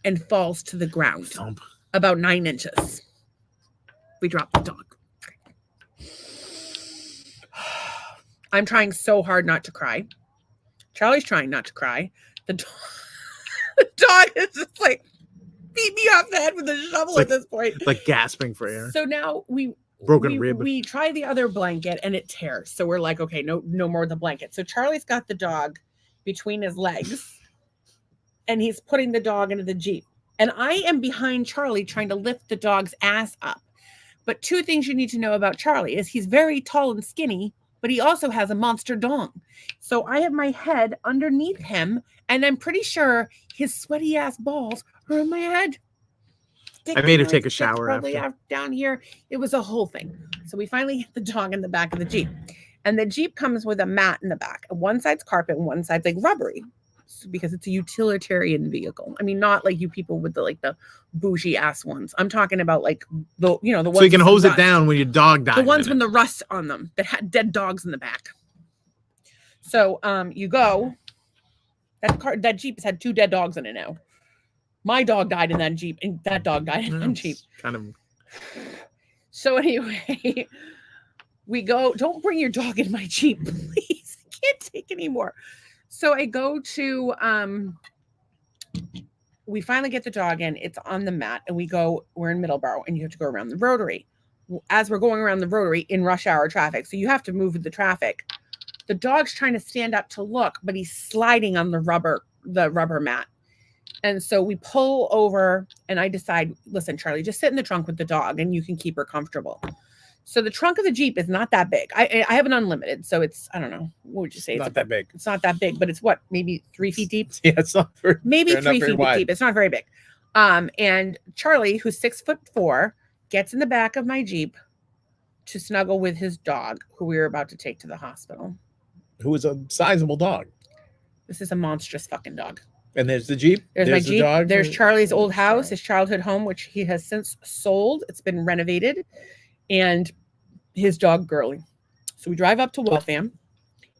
And falls to the ground. Thump. About 9 inches. We drop the dog. I'm trying so hard not to cry. Charlie's trying not to cry. The dog is just like, beat me off the head with a shovel at this point. Like gasping for air. So now broken rib. We try the other blanket and it tears. So we're like, okay, no more of the blanket. So Charlie's got the dog between his legs and he's putting the dog into the Jeep. And I am behind Charlie trying to lift the dog's ass up. But 2 things you need to know about Charlie is he's very tall and skinny, but he also has a monster dong. So I have my head underneath him, and I'm pretty sure his sweaty ass balls on my head. I made her take a shower down here. It was a whole thing. So we finally get the dog in the back of the Jeep. And the Jeep comes with a mat in the back. One side's carpet and one side's like rubbery. Because it's a utilitarian vehicle. I mean, not like you people with the bougie ass ones. I'm talking about like the ones so you can hose it down when your dog dies. The ones with the rust on them that had dead dogs in the back. So you go. That Jeep has had 2 dead dogs in it now. My dog died in that Jeep, and that dog died in that Jeep. Kind of. So anyway, we go. Don't bring your dog in my Jeep, please. I can't take anymore. So I go to. We finally get the dog in. It's on the mat, and we're in Middleborough, and you have to go around the rotary. As we're going around the rotary in rush hour traffic, so you have to move with the traffic. The dog's trying to stand up to look, but he's sliding on the rubber mat. And so we pull over and I decide, listen, Charlie, just sit in the trunk with the dog and you can keep her comfortable. So the trunk of the Jeep is not that big. I have an unlimited. So it's, I don't know. What would you say? It's not that big. It's not that big, but it's what? Maybe 3 feet deep? Yeah, it's not very maybe 3 feet deep. It's not very big. And Charlie, who's 6'4", gets in the back of my Jeep to snuggle with his dog, who we were about to take to the hospital. Who is a sizable dog. This is a monstrous fucking dog. And there's the Jeep. There's my Jeep. Dog. There's Charlie's old house, his childhood home, which he has since sold. It's been renovated. And his dog, Girly. So we drive up to Waltham,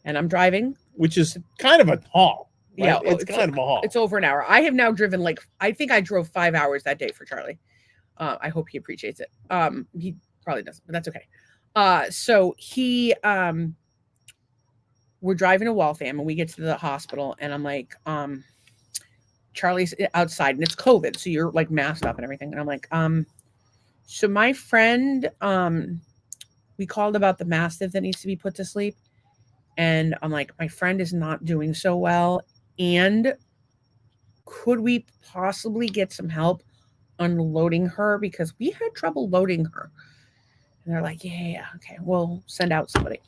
and I'm driving. Which is kind of a haul. Right? Yeah. It's kind of a haul. It's over an hour. I have now driven I think I drove 5 hours that day for Charlie. I hope he appreciates it. He probably doesn't, but that's okay. So we're driving to Waltham, and we get to the hospital, and I'm like, Charlie's outside, and it's COVID, so you're like masked up and everything. And I'm like, so my friend, we called about the mastiff that needs to be put to sleep, and I'm like, my friend is not doing so well, and could we possibly get some help unloading her, because we had trouble loading her. And they're like, yeah, okay, we'll send out somebody.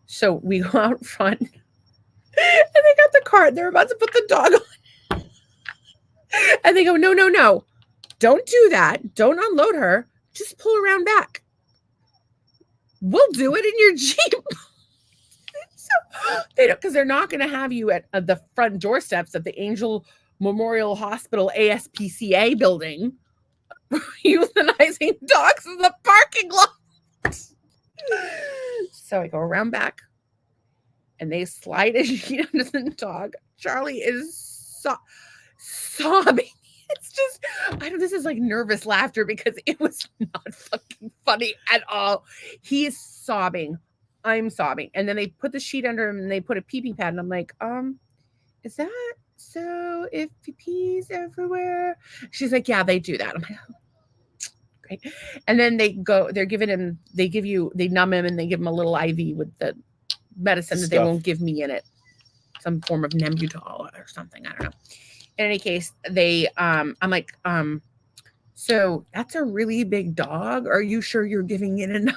So we go out front, and they got the cart. They're about to put the dog on. And they go, no. Don't do that. Don't unload her. Just pull around back. We'll do it in your Jeep. So they don't, because they're not going to have you at the front doorsteps of the Angel Memorial Hospital ASPCA building euthanizing dogs in the parking lot. So I go around back, and they slide a sheet under the dog. Charlie is sobbing. It's just, this is like nervous laughter because it was not fucking funny at all. He is sobbing. I'm sobbing. And then they put the sheet under him, and they put a pee-pee pad, and I'm like, is that so if he pees everywhere? She's like, yeah, they do that. I'm like, oh, great. And then they numb him, and they give him a little IV with the medicine that they won't give me in it. Some form of Nembutal or something. I don't know. In any case, I'm like, so that's a really big dog. Are you sure you're giving it enough?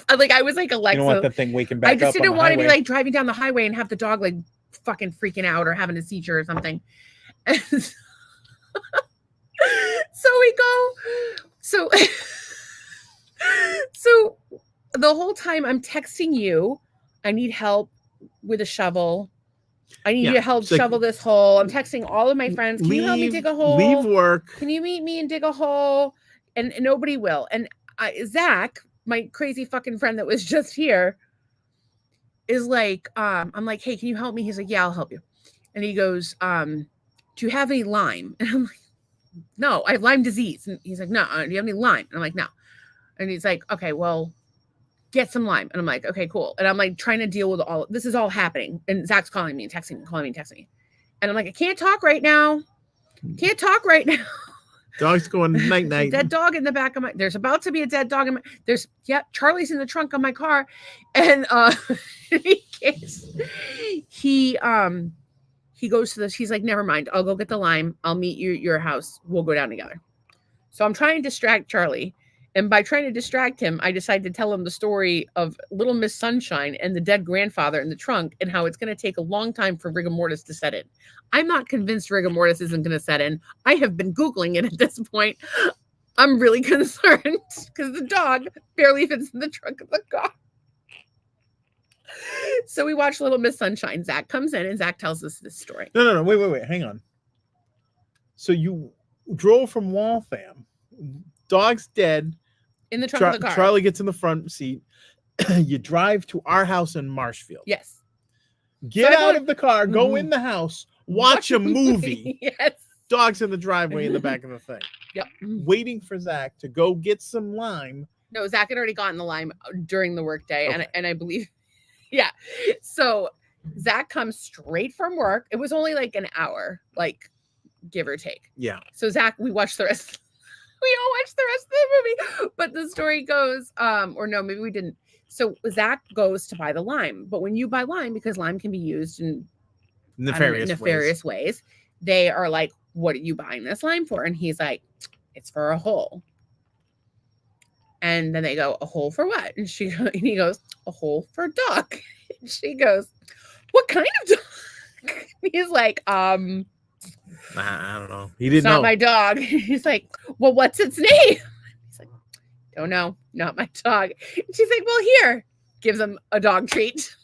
I was like, Alexa. You don't want that thing waking back up. I just didn't want to be like driving down the highway and have the dog like fucking freaking out or having a seizure or something. And so we go. So the whole time I'm texting you, I need help with a shovel. I need you to help shovel this hole. I'm texting all of my friends. Can you help me dig a hole? Leave work. Can you meet me and dig a hole? And nobody will. And Zach, my crazy fucking friend that was just here, is like, I'm like, hey, can you help me? He's like, yeah, I'll help you. And he goes, do you have any Lyme? And I'm like, no, I have Lyme disease. And he's like, no, do you have any Lyme? And I'm like, no. And he's like, okay, well, get some Lyme. And I'm like, okay, cool. And I'm like trying to deal with this is all happening. And Zach's calling me and texting me, calling me and texting me. And I'm like, I can't talk right now. Dog's going night night. Dead dog in the back of there's about to be a dead dog in Charlie's in the trunk of my car. And in any case, he goes to he's like, never mind, I'll go get the Lyme. I'll meet you at your house. We'll go down together. So I'm trying to distract Charlie. And by trying to distract him, I decided to tell him the story of Little Miss Sunshine and the dead grandfather in the trunk and how it's going to take a long time for rigor mortis to set in. I'm not convinced rigor mortis isn't going to set in. I have been Googling it at this point. I'm really concerned because the dog barely fits in the trunk of the car. So we watch Little Miss Sunshine. Zach comes in and Zach tells us this story. No. Wait. Hang on. So you drove from Waltham. Dog's dead. In the trunk of the car. Charlie gets in the front seat. You drive to our house in Marshfield. Yes. Get out of the car, go in the house, watch a movie. Yes. Dog's in the driveway in the back of the thing. Yep. Waiting for Zach to go get some lime. No, Zach had already gotten the lime during the workday, Okay. and I believe, yeah. So Zach comes straight from work. It was only like an hour, like give or take. Yeah. So Zach, we watched the rest. We all watched the rest of the movie, but the story goes, or no, maybe we didn't. So Zach goes to buy the lime, but when you buy lime, because lime can be used in nefarious ways, they are like, "What are you buying this lime for?" And he's like, "It's for a hole." And then they go, "A hole for what?" And he goes, "A hole for a dog." And she goes, "What kind of dog?" He's like, I don't know. He didn't "It's know. not my dog." He's like, "Well, what's its name?" He's like, "Don't know, not my dog." And she's like, "Well, here," gives him a dog treat.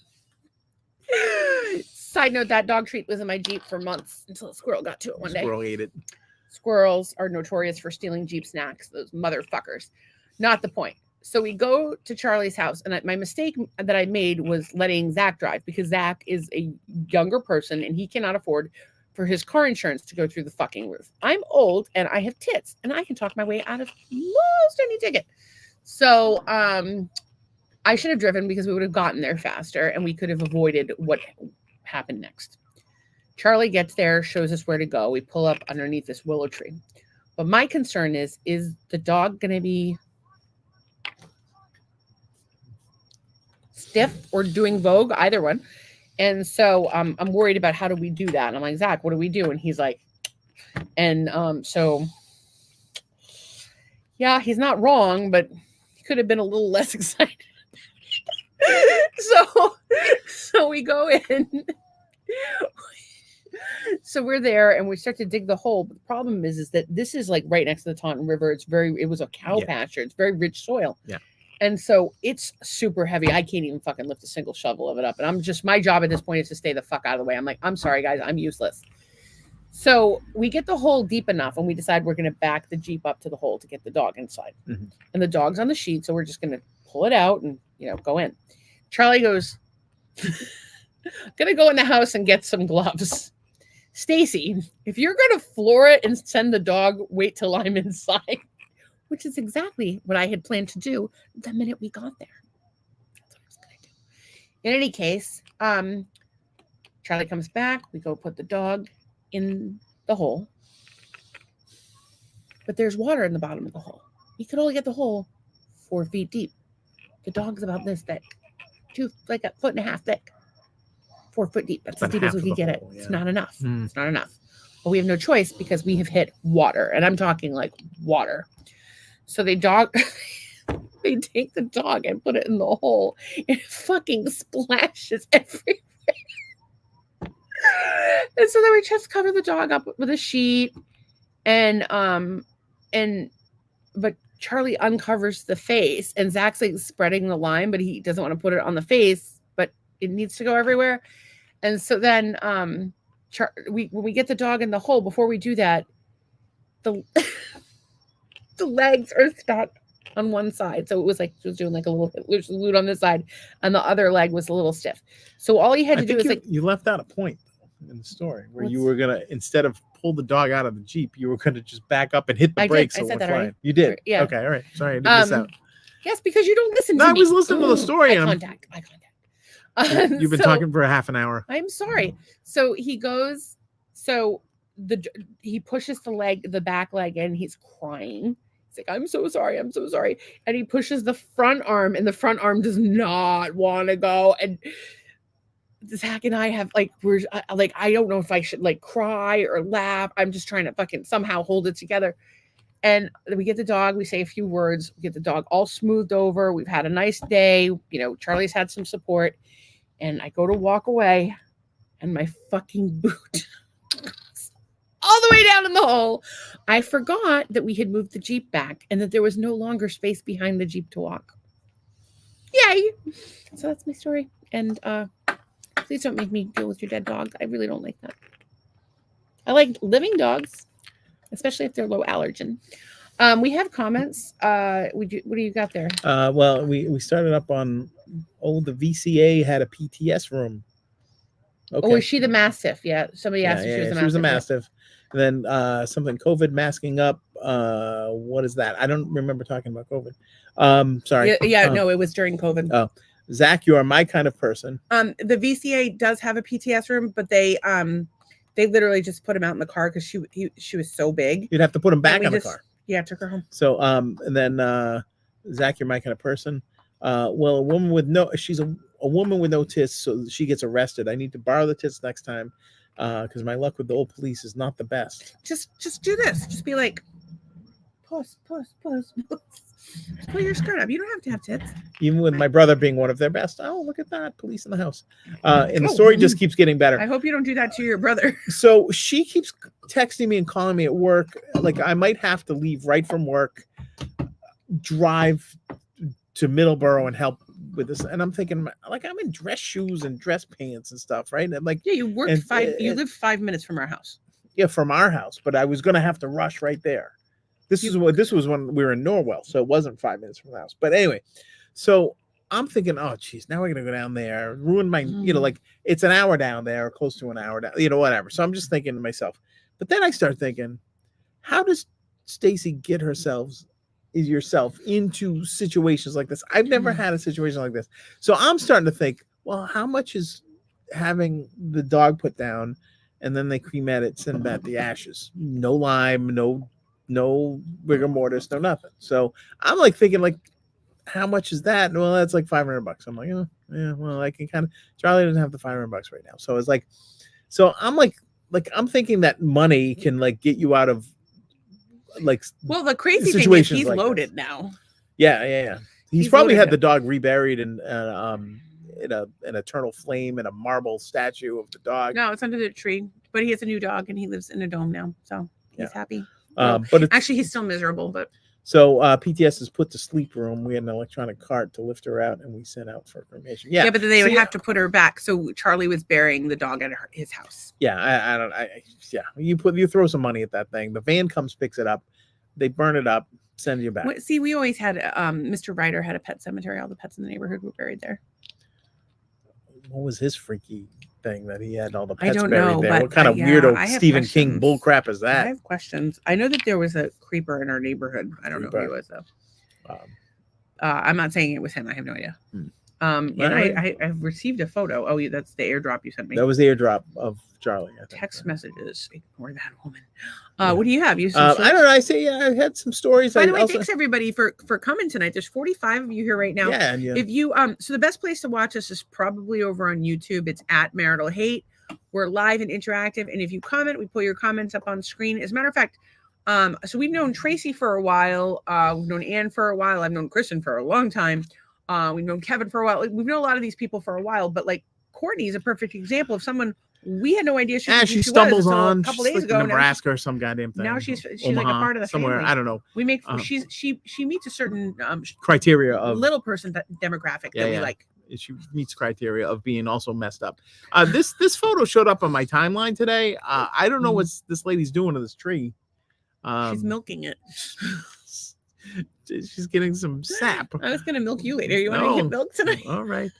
Side note, that dog treat was in my Jeep for months until a squirrel got to it one day. Squirrel ate it. Squirrels are notorious for stealing Jeep snacks, those motherfuckers. Not the point. So we go to Charlie's house, and my mistake that I made was letting Zach drive, because Zach is a younger person and he cannot afford for his car insurance to go through the fucking roof. I'm old and I have tits and I can talk my way out of most any ticket. So I should have driven, because we would have gotten there faster and we could have avoided what happened next. Charlie gets there, shows us where to go. We pull up underneath this willow tree. But my concern is the dog going to be stiff or doing Vogue? Either one. And so I'm worried about how do we do that. And I'm like, "Zach, what do we do?" And he's like, so yeah, he's not wrong, but he could have been a little less excited. So we go in. So we're there and we start to dig the hole. But the problem is that this is like right next to the Taunton River. It was a cow pasture. It's very rich soil. Yeah. And so it's super heavy. I can't even fucking lift a single shovel of it up. And my job at this point is to stay the fuck out of the way. I'm like, "I'm sorry, guys, I'm useless." So we get the hole deep enough and we decide we're going to back the Jeep up to the hole to get the dog inside. Mm-hmm. And the dog's on the sheet. So we're just going to pull it out and, go in. Charlie goes, "Gonna go in the house and get some gloves." Stacy, if you're going to floor it and send the dog, wait till I'm inside. Which is exactly what I had planned to do the minute we got there. That's what I was going to do. In any case, Charlie comes back. We go put the dog in the hole. But there's water in the bottom of the hole. You could only get the hole 4 feet deep. The dog's about this thick. Like a foot and a half thick. 4 foot deep. That's as deep as we could get it. Yeah. It's not enough. It's not enough. But we have no choice because we have hit water. And I'm talking like water. So they take the dog and put it in the hole, and it fucking splashes everywhere. And so then we just cover the dog up with a sheet, but Charlie uncovers the face, and Zach's like spreading the lime, but he doesn't want to put it on the face, but it needs to go everywhere. And so then when we get the dog in the hole, before we do that, the legs are stuck on one side. So it was like she was doing like a little loot on this side, and the other leg was a little stiff. So all you had to do is you left out a point in the story where you were gonna, instead of pull the dog out of the Jeep, you were gonna just back up and hit the brakes. I said that already. You did. Yeah. Okay. All right. Sorry, I didn't miss out. Yes, because you don't listen to me. I was listening to the story. Eye contact. You've been talking for a half an hour. I'm sorry. So he goes. So he pushes the back leg in. He's crying. He's like, "I'm so sorry. I'm so sorry." And he pushes the front arm, and the front arm does not want to go. And Zach and I have I don't know if I should like cry or laugh. I'm just trying to fucking somehow hold it together. And we get the dog, we say a few words, we get the dog all smoothed over. We've had a nice day. You know, Charlie's had some support. And I go to walk away, and my fucking boot goes all the way down in the hole. I forgot that we had moved the Jeep back and that there was no longer space behind the Jeep to walk. Yay! So that's my story. And please don't make me deal with your dead dog. I really don't like that. I like living dogs, especially if they're low allergen. We have comments. What do you got there? Well, we started up on the VCA had a PTS room. Okay. Oh, was she the Mastiff? Yeah. Somebody asked if she was the Mastiff. She was a Mastiff. And then something COVID masking up. What is that? I don't remember talking about COVID. Sorry. Yeah, no, it was during COVID. Oh, Zach, you are my kind of person. The VCA does have a PTS room, but they literally just put him out in the car because she was so big. You'd have to put him back on the car. Yeah, took her home. So and then Zach, you're my kind of person. Well, a woman with she's a woman with no tits, so she gets arrested. I need to borrow the tits next time because my luck with the old police is not the best. Just do this. Just be like, puss, puss, puss, puss. Just pull your skirt up. You don't have to have tits. Even with my brother being one of their best. Oh, look at that. Police in the house. And the story just keeps getting better. I hope you don't do that to your brother. So she keeps texting me and calling me at work. Like I might have to leave right from work, drive to Middleborough and help with this. And I'm thinking, like, I'm in dress shoes and dress pants and stuff, right? And like, yeah, you worked you lived 5 minutes from our house. Yeah, from our house, but I was going to have to rush right there. This was when we were in Norwell, so it wasn't 5 minutes from the house. But anyway, so I'm thinking, oh, geez, now we're going to go down there, ruin my, like it's an hour down there, or close to an hour down, whatever. So I'm just thinking to myself. But then I start thinking, how does Stacy get yourself into situations like this? I've never had a situation like this. So I'm starting to think, well, how much is having the dog put down and then they cremate it, send back the ashes? No lime, no rigor mortis, no nothing. So I'm like thinking, like, how much is that? Well, that's like $500. I'm like, oh, yeah, well, I can kind of. Charlie doesn't have the $500 right now, so it's like, so I'm like I'm thinking that money can like get you out of like. Well, the crazy thing is he's like loaded this. Now. Yeah. He's probably had the dog reburied in an eternal flame and a marble statue of the dog. No, it's under the tree, but he has a new dog and he lives in a dome now, so he's happy. But actually, he's still miserable. But so PTS is put to sleep room. We had an electronic cart to lift her out, and we sent out for cremation. Yeah, but then they would have to put her back. So Charlie was burying the dog at his house. Yeah, you throw some money at that thing. The van comes, picks it up, they burn it up, send you back. See, we always had Mr. Ryder had a pet cemetery. All the pets in the neighborhood were buried there. What was his freaky thing that he had all the pets buried there? But what kind of weirdo Stephen King bull crap is that? I have questions. I know that there was a creeper in our neighborhood. I don't know who he was though. I'm not saying it was him. I have no idea. And I received a photo. Oh, that's the airdrop you sent me. That was the airdrop of Charlie. I think, text messages. Ignore that woman. What do you have? You I don't know. I say I had some stories. By the way, thanks everybody for coming tonight. There's 45 of you here right now. Yeah. If you so the best place to watch us is probably over on YouTube. It's at Marital Hate. We're live and interactive, and if you comment, we pull your comments up on screen. As a matter of fact, so we've known Tracy for a while. We've known Ann for a while. I've known Kristen for a long time. We've known Kevin for a while. We've known a lot of these people for a while, but like Courtney is a perfect example of someone we had no idea she stumbles on a couple days ago. Nebraska or some goddamn thing. Now she's Omaha, like a part of the somewhere. Family. I don't know. We make she meets a certain criteria of little person demographic that we like. She meets criteria of being also messed up. This photo showed up on my timeline today. I don't know what this lady's doing to this tree. She's milking it. She's getting some sap. I was gonna milk you later. You want to get milk tonight? All right.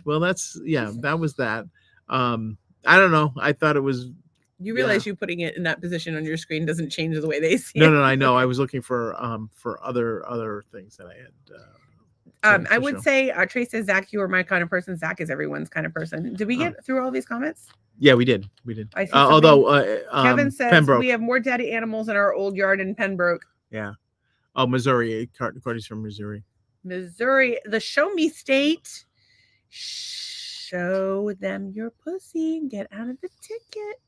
Well, that was that. I don't know. I thought it was. You realize you putting it in that position on your screen doesn't change the way they see it. No, I know. I was looking for other things that I had. I would say Trace says, Zach, you are my kind of person. Zach is everyone's kind of person. Did we get through all these comments? Yeah, we did. Although Kevin says Pembroke. We have more dead animals in our old yard in Pembroke. Yeah. Oh, Missouri. Cardi's from Missouri. Missouri, the show me state. Show them your pussy and get out of the ticket.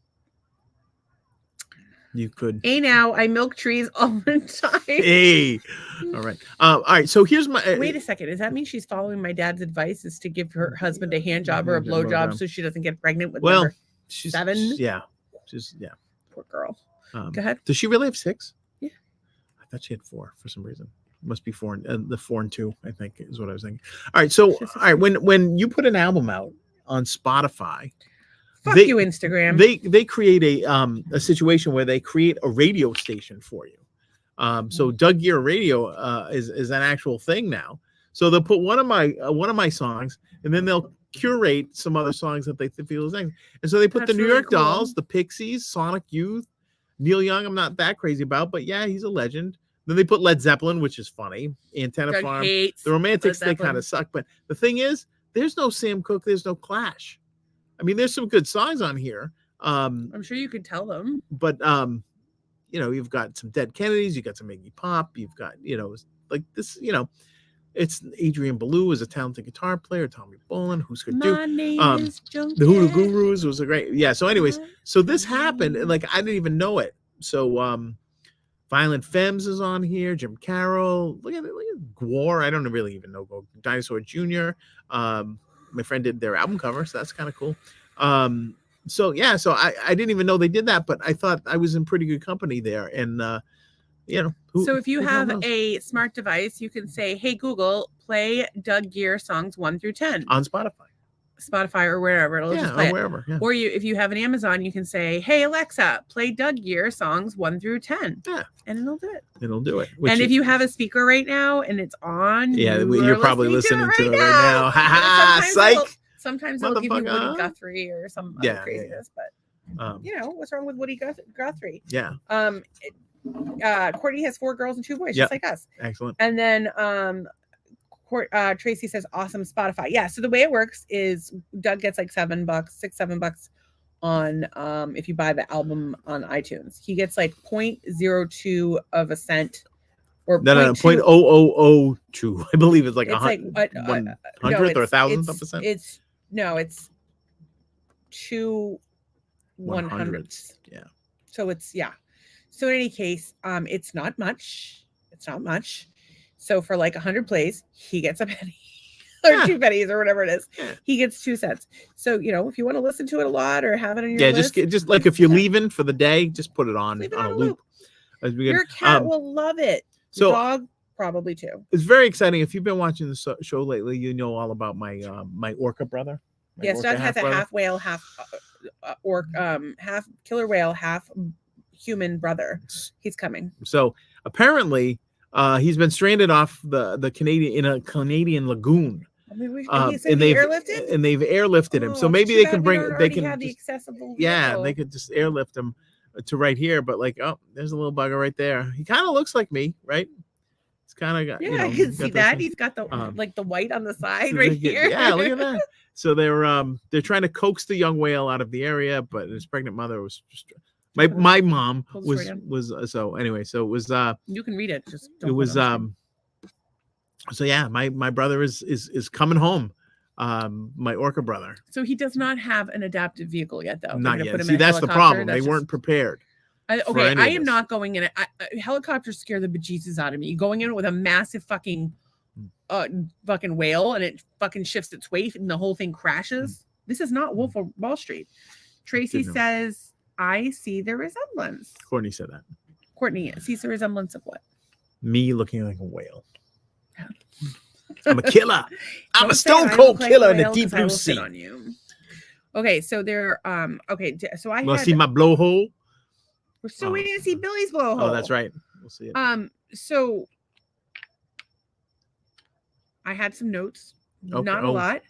You could. Hey, now I milk trees all the time. Hey. All right. All right. So here's my. Wait a second. Does that mean she's following my dad's advice is to give her husband a hand job or a blow job so she doesn't get pregnant with number she's 7? Yeah. Poor girl. Go ahead. Does she really have 6? Yeah. I thought she had 4 for some reason. Must be 4. The 4 and 2, I think, is what I was thinking. All right. So, all right. When you put an album out on Spotify, Fuck you, Instagram. They create a situation where they create a radio station for you. So Doug Gear Radio is an actual thing now. So they'll put one of my songs, and then they'll curate some other songs that they feel is nice. And so they put the New York Dolls, the Pixies, Sonic Youth, Neil Young. I'm not that crazy about, but yeah, he's a legend. Then they put Led Zeppelin, which is funny. Antenna Doug Farm. hates The Romantics, Led they Zeppelin. kind of suck. But the thing is, there's no Sam Cooke, there's no Clash. I mean, there's some good songs on here. I'm sure you could tell them. But you've got some Dead Kennedys, you got some Iggy Pop, you've got, like this, it's Adrian Belew is a talented guitar player, Tommy Bolin, who's could do. My name is Junkie. The Hoodoo Gurus was a great, yeah. So, anyways, so this happened, and like I didn't even know it. So, Violent Femmes is on here, Jim Carroll, look at Gwar. I don't really even know Dinosaur Jr. My friend did their album cover, so that's kind of cool. So I didn't even know they did that, but I thought I was in pretty good company there. And so if you have a smart device, you can say, "Hey Google, play Doug Gear songs 1 through 10 on Spotify or wherever it'll just play or wherever. Yeah. Or if you have an Amazon, you can say, "Hey Alexa, play Doug Gear songs 1 through 10." Yeah, and it'll do it. It'll do it. And if you have a speaker right now and it's on, you're probably listening to it right now. Ha ha! Psych. Sometimes they'll give you Woody Guthrie or some other craziness, but what's wrong with Woody Guthrie? Yeah. Courtney has 4 girls and 2 boys, Yep. just like us. Excellent. And then Tracy says, "Awesome Spotify." Yeah. So the way it works is Doug gets like $7 on if you buy the album on iTunes. He gets like 0.02 of a cent. Or no, 0.0002. I believe it's like it's 100th or 1,000th of a cent. It's 2 100ths. Yeah. So it's So in any case, it's not much. So for like 100 plays, he gets a penny or 2 pennies or whatever it is. Yeah. He gets 2 cents. So if you want to listen to it a lot or have it on your list, just like if you're leaving for the day, just put it on a loop. Your cat will love it. So dog probably too. It's very exciting. If you've been watching the show lately, you know all about my my orca brother. Yes, Doug has a half whale, half half killer whale, half human brother. He's coming. So apparently, he's been stranded off the Canadian in a Canadian lagoon. And they've airlifted him. So maybe they can have the accessible. They could just airlift him to right here. But there's a little bugger right there. He kind of looks like me, right? It's kind of got. I can see that. He's got the the white on the side right here. Yeah, look at that. So they're trying to coax the young whale out of the area, but his pregnant mother was just. My mom was so anyway. So it was. You can read it. Just it was. So yeah, my brother is coming home. My orca brother. So he does not have an adaptive vehicle yet, though. Not yet. See, that's the problem. They weren't prepared. I am not going in. Helicopters scare the bejesus out of me. Going in with a massive fucking whale and it fucking shifts its weight and the whole thing crashes. This is not Wolf of Wall Street. Tracy says, "I see the resemblance." Courtney said that. Courtney sees the resemblance of what? Me looking like a whale. I'm a killer. I'm a stone cold killer in the deep blue sea. On you. Okay, so they're so I want to see my blowhole. We're still waiting to see Billy's blowhole. Oh, that's right. We'll see it. So I had some notes, not a lot,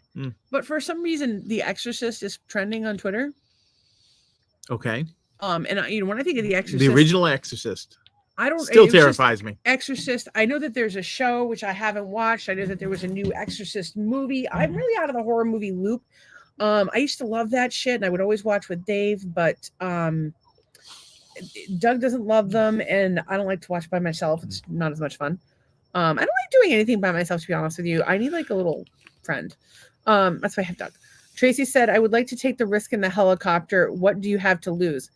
but for some reason, The Exorcist is trending on Twitter. Okay. And when I think of The Exorcist, the original Exorcist, still terrifies me. Exorcist. I know that there's a show which I haven't watched. I know that there was a new Exorcist movie. I'm really out of the horror movie loop. I used to love that shit, and I would always watch with Dave, but Doug doesn't love them, and I don't like to watch by myself. It's not as much fun. I don't like doing anything by myself, to be honest with you. I need like a little friend. That's why I have Doug. Tracy said, "I would like to take the risk in the helicopter. What do you have to lose?"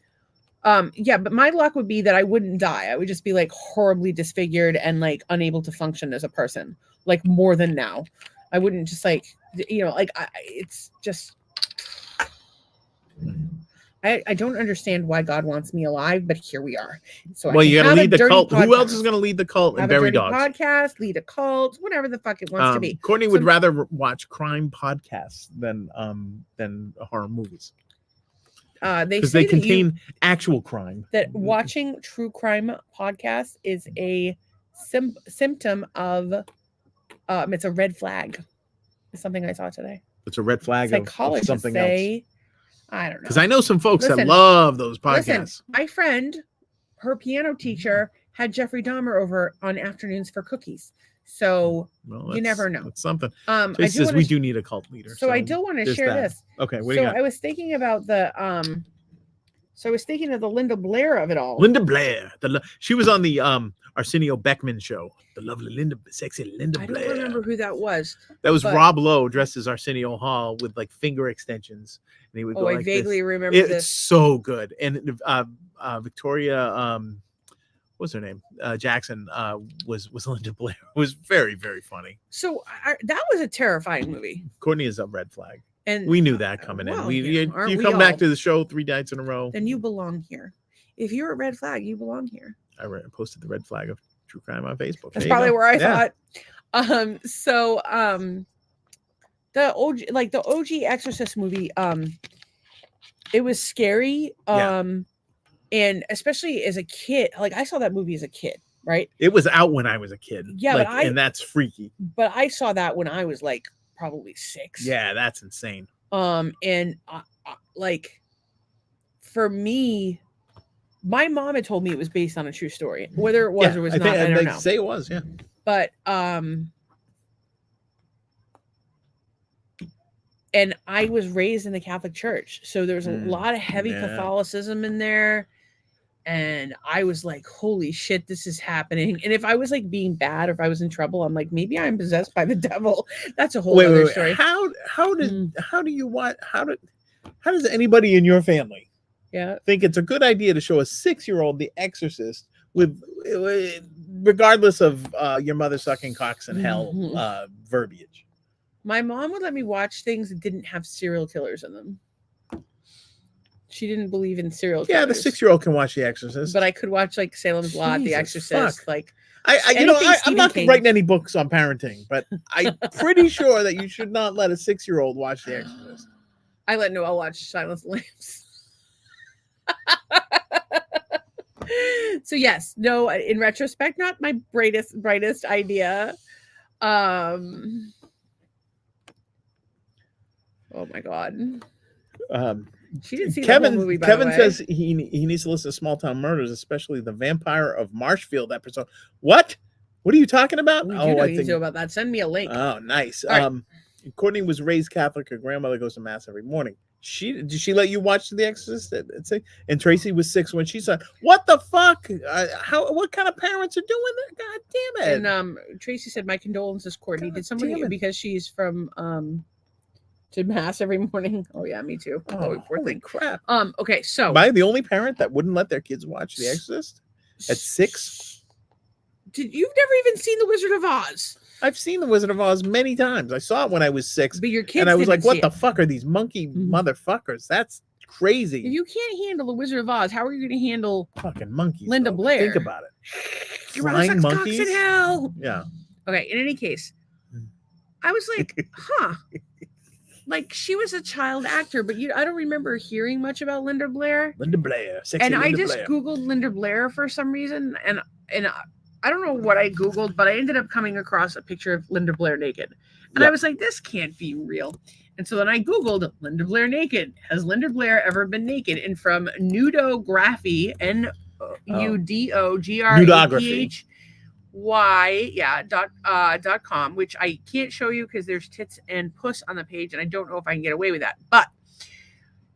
Yeah, but my luck would be that I wouldn't die. I would just be like horribly disfigured and like unable to function as a person, like more than now. I wouldn't just like, like it's just. I don't understand why God wants me alive, but here we are. So well, you got to lead the cult. Podcast. Who else is going to lead the cult and bury dogs? Podcast, lead a cult, whatever the fuck it wants to be. Courtney would rather watch crime podcasts than horror movies. Because they contain actual crime. That watching true crime podcasts is a symptom of it's a red flag. It's something I saw today. It's a red flag of something else. I don't know. Because I know some folks that love those podcasts. Listen, my friend, her piano teacher had Jeffrey Dahmer over on afternoons for cookies. So you never know. It's something. It says we do need a cult leader. So I do want to share this. Okay. I was thinking about the So I was thinking of the Linda Blair of it all. Linda Blair. She was on the Arsenio Beckman show. The lovely sexy Linda Blair. I don't remember who that was. That was Rob Lowe dressed as Arsenio Hall with like finger extensions. And he would go I like vaguely this. remember this. It's so good. And Victoria, what's her name? Jackson was Linda Blair. It was very, very funny. So that was a terrifying movie. Courtney is a red flag. And we knew that coming in. You come back to the show 3 nights in a row. Then you belong here. If you're a red flag, you belong here. I posted the red flag of true crime on Facebook. That's probably where I thought. The OG Exorcist movie, it was scary. And especially as a kid, like I saw that movie as a kid, right? It was out when I was a kid. Yeah, and that's freaky. But I saw that when I was like probably 6. Yeah, that's insane. And for me, my mom had told me it was based on a true story. Whether it was or was not, I don't know. Say it was, yeah. But and I was raised in the Catholic Church, so there was a lot of heavy Catholicism in there, and I was like, "Holy shit, this is happening!" And if I was like being bad, or if I was in trouble, I'm like, maybe I'm possessed by the devil. That's a whole other story. How does anybody in your family think it's a good idea to show a 6-year-old The Exorcist with regardless of your mother sucking cocks in hell verbiage? My mom would let me watch things that didn't have serial killers in them. She didn't believe in serial killers. Yeah, the 6-year-old can watch The Exorcist. But I could watch like Salem's Lot, The Exorcist. Fuck. Like I'm not writing any books on parenting, but I'm pretty sure that you should not let a 6-year-old watch The Exorcist. I let Noelle watch Silence of the Lambs. So yes, no, in retrospect, not my brightest idea. Oh my god. She didn't see the whole movie, by Kevin the way. says he needs to listen to Small Town Murders, especially the Vampire of Marshfield episode. What are you talking about? I think about that. Send me a link. Oh, nice. Right. Courtney was raised Catholic. Her grandmother goes to mass every morning. Did she let you watch The Exorcist? And Tracy was 6 when she saw. What the fuck? What kind of parents are doing that? God damn it! And Tracy said, "My condolences, Courtney. Did somebody because she's from to mass every morning?" Oh yeah, me too. Oh, poor holy thing. Crap. Okay, so am I the only parent that wouldn't let their kids watch The Exorcist at 6? You've never even seen The Wizard of Oz? I've seen The Wizard of Oz many times. I saw it when I was 6. But your kids and I was like, what the it. fuck are these monkey motherfuckers? That's crazy. If you can't handle The Wizard of Oz, how are you going to handle fucking monkeys? Linda Blair? Think about it. Flying monkeys in hell. Yeah. Okay. In any case, I was like, huh. Like she was a child actor, but I don't remember hearing much about Linda Blair. Linda Blair. Sexy and Linda I just Blair. Googled Linda Blair for some reason. And I don't know what I Googled, but I ended up coming across a picture of Linda Blair naked. And I was like, this can't be real. And so then I Googled Linda Blair naked. Has Linda Blair ever been naked? And from Nudography, .com, which I can't show you because there's tits and puss on the page, and I don't know if I can get away with that. But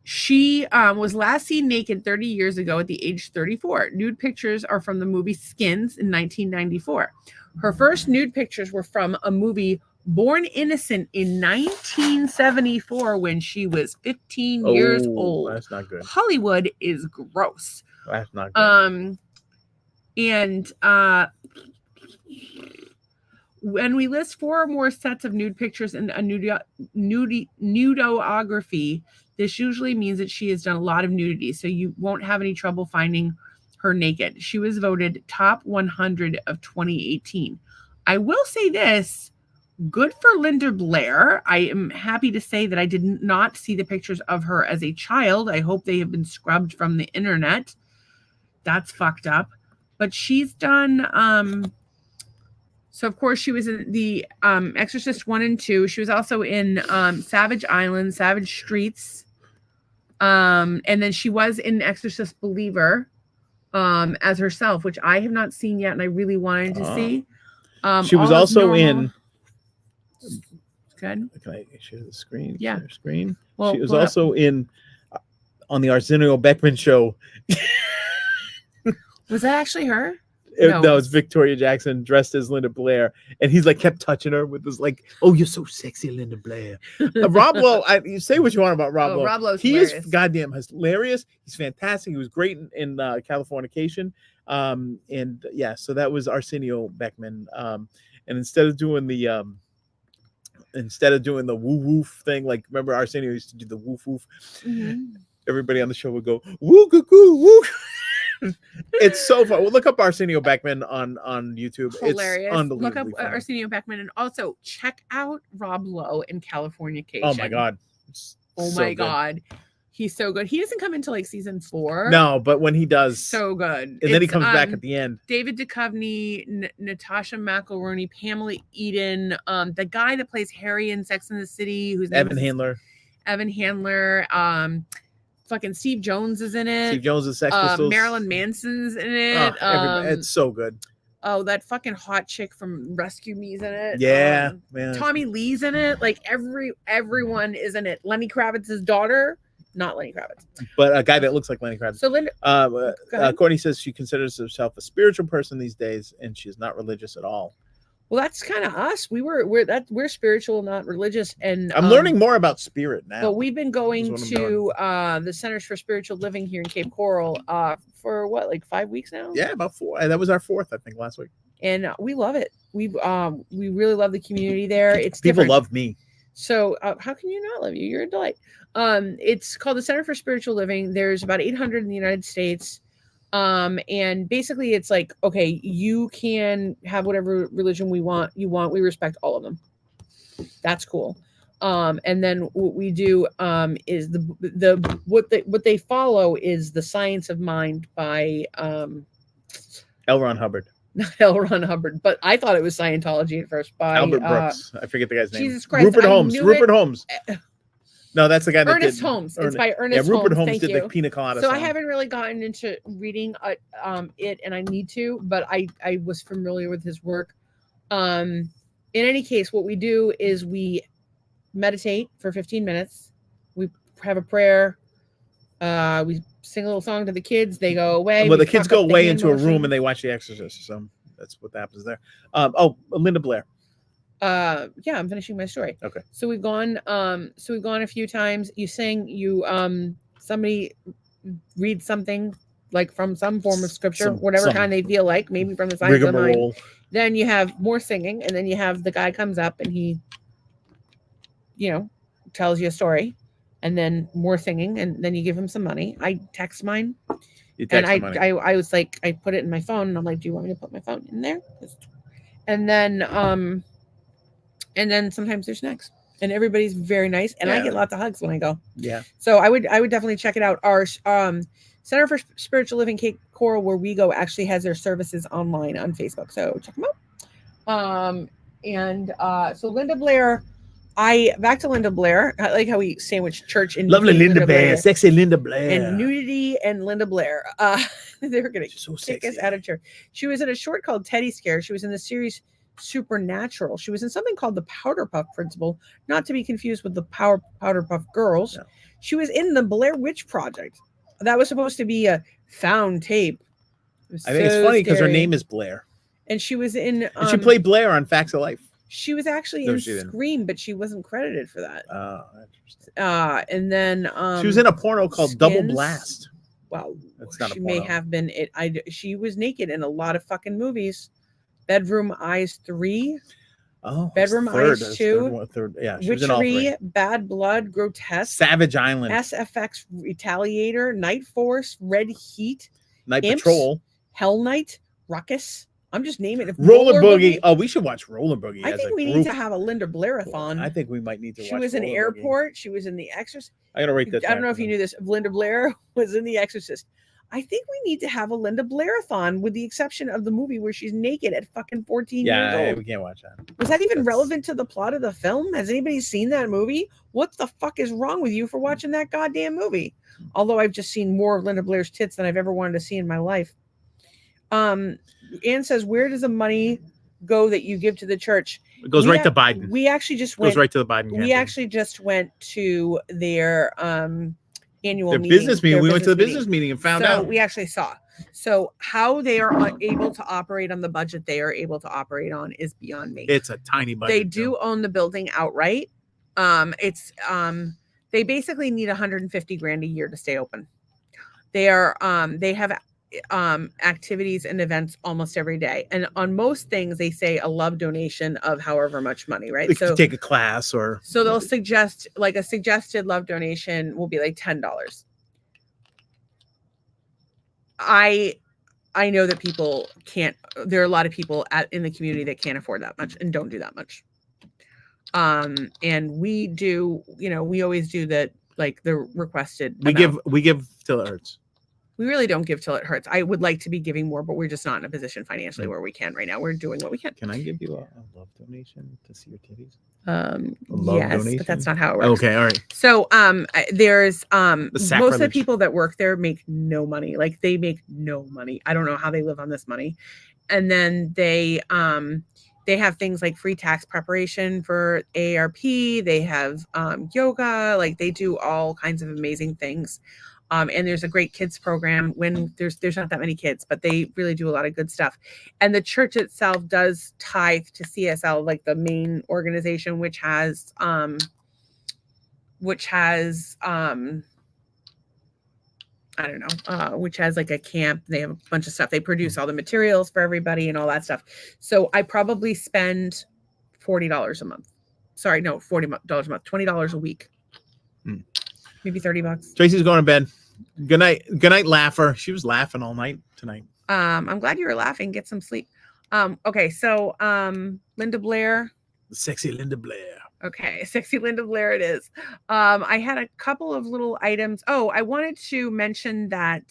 she was last seen naked 30 years ago at the age 34. Nude pictures are from the movie Skins in 1994. Her first nude pictures were from a movie born innocent in 1974 when she was 15 years old. That's not good. Hollywood is gross. That's not good. And when we list 4 or more sets of nude pictures in a nudography, this usually means that she has done a lot of nudity, so you won't have any trouble finding her naked. She was voted top 100 of 2018. I will say this, good for Linda Blair. I am happy to say that I did not see the pictures of her as a child. I hope they have been scrubbed from the internet. That's fucked up. But she's done so of course she was in the Exorcist 1 and 2. She was also in Savage Island, Savage Streets. And then she was in Exorcist Believer as herself, which I have not seen yet and I really wanted to see. She was also in Good. Can I share the screen? Yeah. Share screen. Well, she was also in on the Arsenio Beckman show. Was that actually her? No, it's Victoria Jackson dressed as Linda Blair, and he's like kept touching her with this like, "Oh, you're so sexy, Linda Blair." Rob Lowe, you say what you want about Rob Lowe. Rob Lowe's he hilarious. is goddamn hilarious. He's fantastic. He was great in Californication, and yeah. So that was Arsenio Beckman, and instead of doing the woo woof thing, like remember Arsenio used to do the woof woof. Mm-hmm. Everybody on the show would go woo goo goo woo. It's so fun. Well, look up Arsenio Beckman on YouTube. Hilarious. It's unbelievably Look up funny. Arsenio Beckman, and also check out Rob Lowe in Californication. Oh my god! Oh my god, he's so good. He doesn't come into like season 4. No, but when he does, so good. and then he comes back at the end. David Duchovny, Natasha McElrowney, Pamela Eden, the guy that plays Harry in Sex and the City, who's Evan Handler. Fucking Steve Jones is in it. Steve Jones is Sex Pistols. Marilyn Manson's in it. It's so good. Oh, that fucking hot chick from Rescue Me's in it. Yeah, man. Tommy Lee's in it. Like everyone is in it. Lenny Kravitz's daughter, not Lenny Kravitz, but a guy that looks like Lenny Kravitz. So Linda, Courtney says she considers herself a spiritual person these days, and she's not religious at all. Well, that's kind of us. We're spiritual, not religious, and I'm learning more about spirit now. But we've been going to the Centers for Spiritual Living here in Cape Coral for what, like 5 weeks now? Yeah, about 4. That was our 4th, I think, last week. And we love it. We really love the community there. It's people different. love me. So how can you not love you? You're a delight. It's called the Center for Spiritual Living. There's about 800 in the United States. And basically it's like, okay, you can have whatever religion you want. We respect all of them. That's cool. And then what we do is what they follow is the Science of Mind by L. Ron Hubbard. Not L. Ron Hubbard, but I thought it was Scientology at first by Albert Brooks. I forget the guy's name. Jesus Christ, Rupert Holmes. Rupert Holmes. No, that's the guy that Ernest did Holmes. It's by Ernest Rupert Holmes. Holmes did the Pina Colada So song. I haven't really gotten into reading it, and I need to, but I was familiar with his work. In any case, what we do is we meditate for 15 minutes. We have a prayer. We sing a little song to the kids. They go away. Well, the kids go away into a room and they watch The Exorcist. So that's what happens there. Linda Blair. Yeah, I'm finishing my story. Okay. So we've gone a few times. You sing, somebody reads something like from some form of scripture, whatever kind they feel like, maybe from the Science of Mind. Then you have more singing, and then you have the guy comes up and he, tells you a story, and then more singing, and then you give him some money. I text mine. I was like, I put it in my phone, and I'm like, do you want me to put my phone in there? And then sometimes there's snacks, and everybody's very nice, and I get lots of hugs when I go. Yeah. So I would definitely check it out. Our Center for Spiritual Living Cape Coral, where we go, actually has their services online on Facebook. So check them out. So Linda Blair, back to Linda Blair. I like how we sandwich church and lovely Linda Blair, sexy Linda Blair, and nudity and Linda Blair. They're gonna kick us out of church. She was in a short called Teddy Scare. She was in the series Supernatural. She was in something called the Powder Puff Principle, not to be confused with the Powder Puff Girls. No. She was in the Blair Witch Project. That was supposed to be a found tape. I think it's funny because her name is Blair. And she was in... and she played Blair on Facts of Life. She was actually No, in she didn't. Scream, but she wasn't credited for that. Oh, interesting. And then She was in a porno called Double Skins. Blast. Well, That's not a she may porno. have been it. She was naked in a lot of fucking movies. Bedroom Eyes 3, Oh, Bedroom third. Eyes 2, Yeah, she was in all three. Witchery, Bad Blood, Grotesque, Savage Island, SFX Retaliator, Night Force, Red Heat, Night Imps, Patrol, Hell Knight, Ruckus. I'm just naming it. Roller Boogie. Oh, we should watch Roller Boogie. I as think a we group. need to have a Linda Blairathon. I think we might need to She watch was in Roller Airport. Boogie. She was in The Exorcist. I gotta write this I don't know if you knew this. Linda Blair was in The Exorcist. I think we need to have a Linda Blairathon, with the exception of the movie where she's naked at fucking 14 years Yeah, old. we can't watch that. Was that even relevant to the plot of the film? Has anybody seen that movie? What the fuck is wrong with you for watching that goddamn movie? Although I've just seen more of Linda Blair's tits than I've ever wanted to see in my life. Anne says, where does the money go that you give to the church? It goes right to Biden. We actually just went. Goes right to the Biden campaign. We actually just went to their annual their meeting. business meeting. We went to the business meeting and found out. We actually saw. So how they are able to operate on the budget they are able to operate on is beyond me. It's a tiny budget. They do own the building outright. They basically need 150 grand a year to stay open. They have activities and events almost every day, and on most things they say a love donation of however much money, right? So take a class, or so they'll suggest, like, a suggested love donation will be like $10. I know that people can't. There are a lot of people in the community that can't afford that much and don't do that much. And we do. We always do that. Like the requested. We give till it hurts. We really don't give till it hurts. I would like to be giving more, but we're just not in a position financially where we can right now. We're doing what we can. Can I give you a love donation to see your titties? Yes, donation? but that's not how it works. Okay, all right. So there's most of the people that work there make no money. Like, they make no money. I don't know how they live on this money. And then they have things like free tax preparation for AARP. They have yoga. Like, they do all kinds of amazing things. And there's a great kids program when there's not that many kids, but they really do a lot of good stuff. And the church itself does tithe to CSL, like the main organization, which has I don't know, which has like a camp. They have a bunch of stuff. They produce all the materials for everybody and all that stuff. So I probably spend $40 a month. Sorry, no, $40 a month, $20 a week. Maybe $30. Tracy's going to bed. Good night. Good night, laugher. She was laughing all night tonight. I'm glad you were laughing. Get some sleep. Okay, so Linda Blair. The sexy Linda Blair. Okay, sexy Linda Blair it is. I had a couple of little items. Oh, I wanted to mention that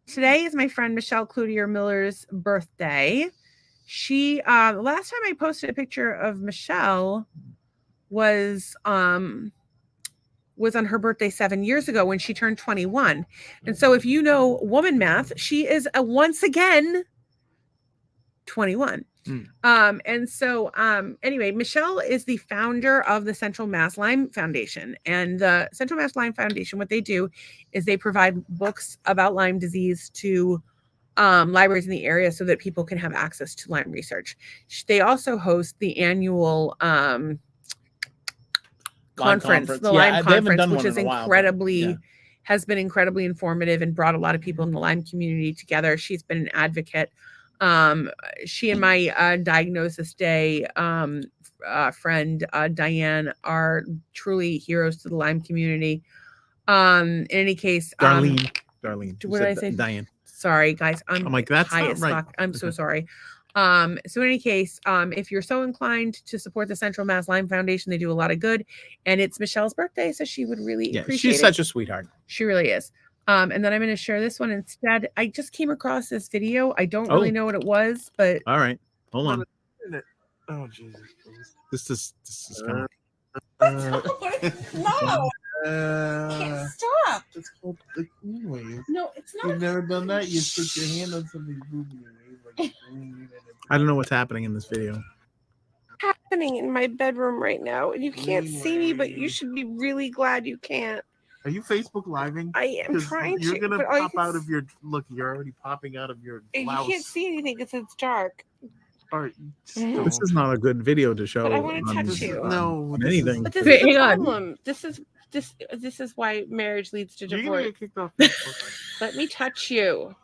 today is my friend Michelle Cloutier Miller's birthday. She the last time I posted a picture of Michelle was on her birthday 7 years ago when she turned 21. And so if you know woman math, she is once again 21. And so anyway, Michelle is the founder of the Central Mass Lyme Foundation. And the Central Mass Lyme Foundation, what they do is they provide books about Lyme disease to libraries in the area so that people can have access to Lyme research. They also host the annual conference, the Lyme conference, which is has been incredibly informative and brought a lot of people in the Lyme community together. She's been an advocate. She and my diagnosis day friend Diane are truly heroes to the Lyme community. In any case, Darlene. What did I say? Diane. Sorry, guys. I'm like, that's high not as right. fuck. I'm so sorry. So in any case, if you're so inclined to support the Central Mass Lyme Foundation, they do a lot of good, and it's Michelle's birthday, so she would really appreciate it. She's such a sweetheart. She really is. And then I'm going to share this one instead. I just came across this video. I don't really know what it was, but all right, hold on. Oh Jesus! This is kind no. Can't stop. It's called the wave. No, it's not. You've never done that? You put your hand on somebody's booby and I don't know what's happening in this video. Happening in my bedroom right now, and you can't see me, but you should be really glad you can't. Are you Facebook living? I am trying to. You're gonna pop out of your look. You're already popping out of your blouse. You can't see anything because it's dark. This is not a good video to show. But I wanna on- touch you. on this is- anything. But this Wait, is the hang on. problem. This is why marriage leads to You're divorce. gonna get kicked off Facebook. Let me touch you.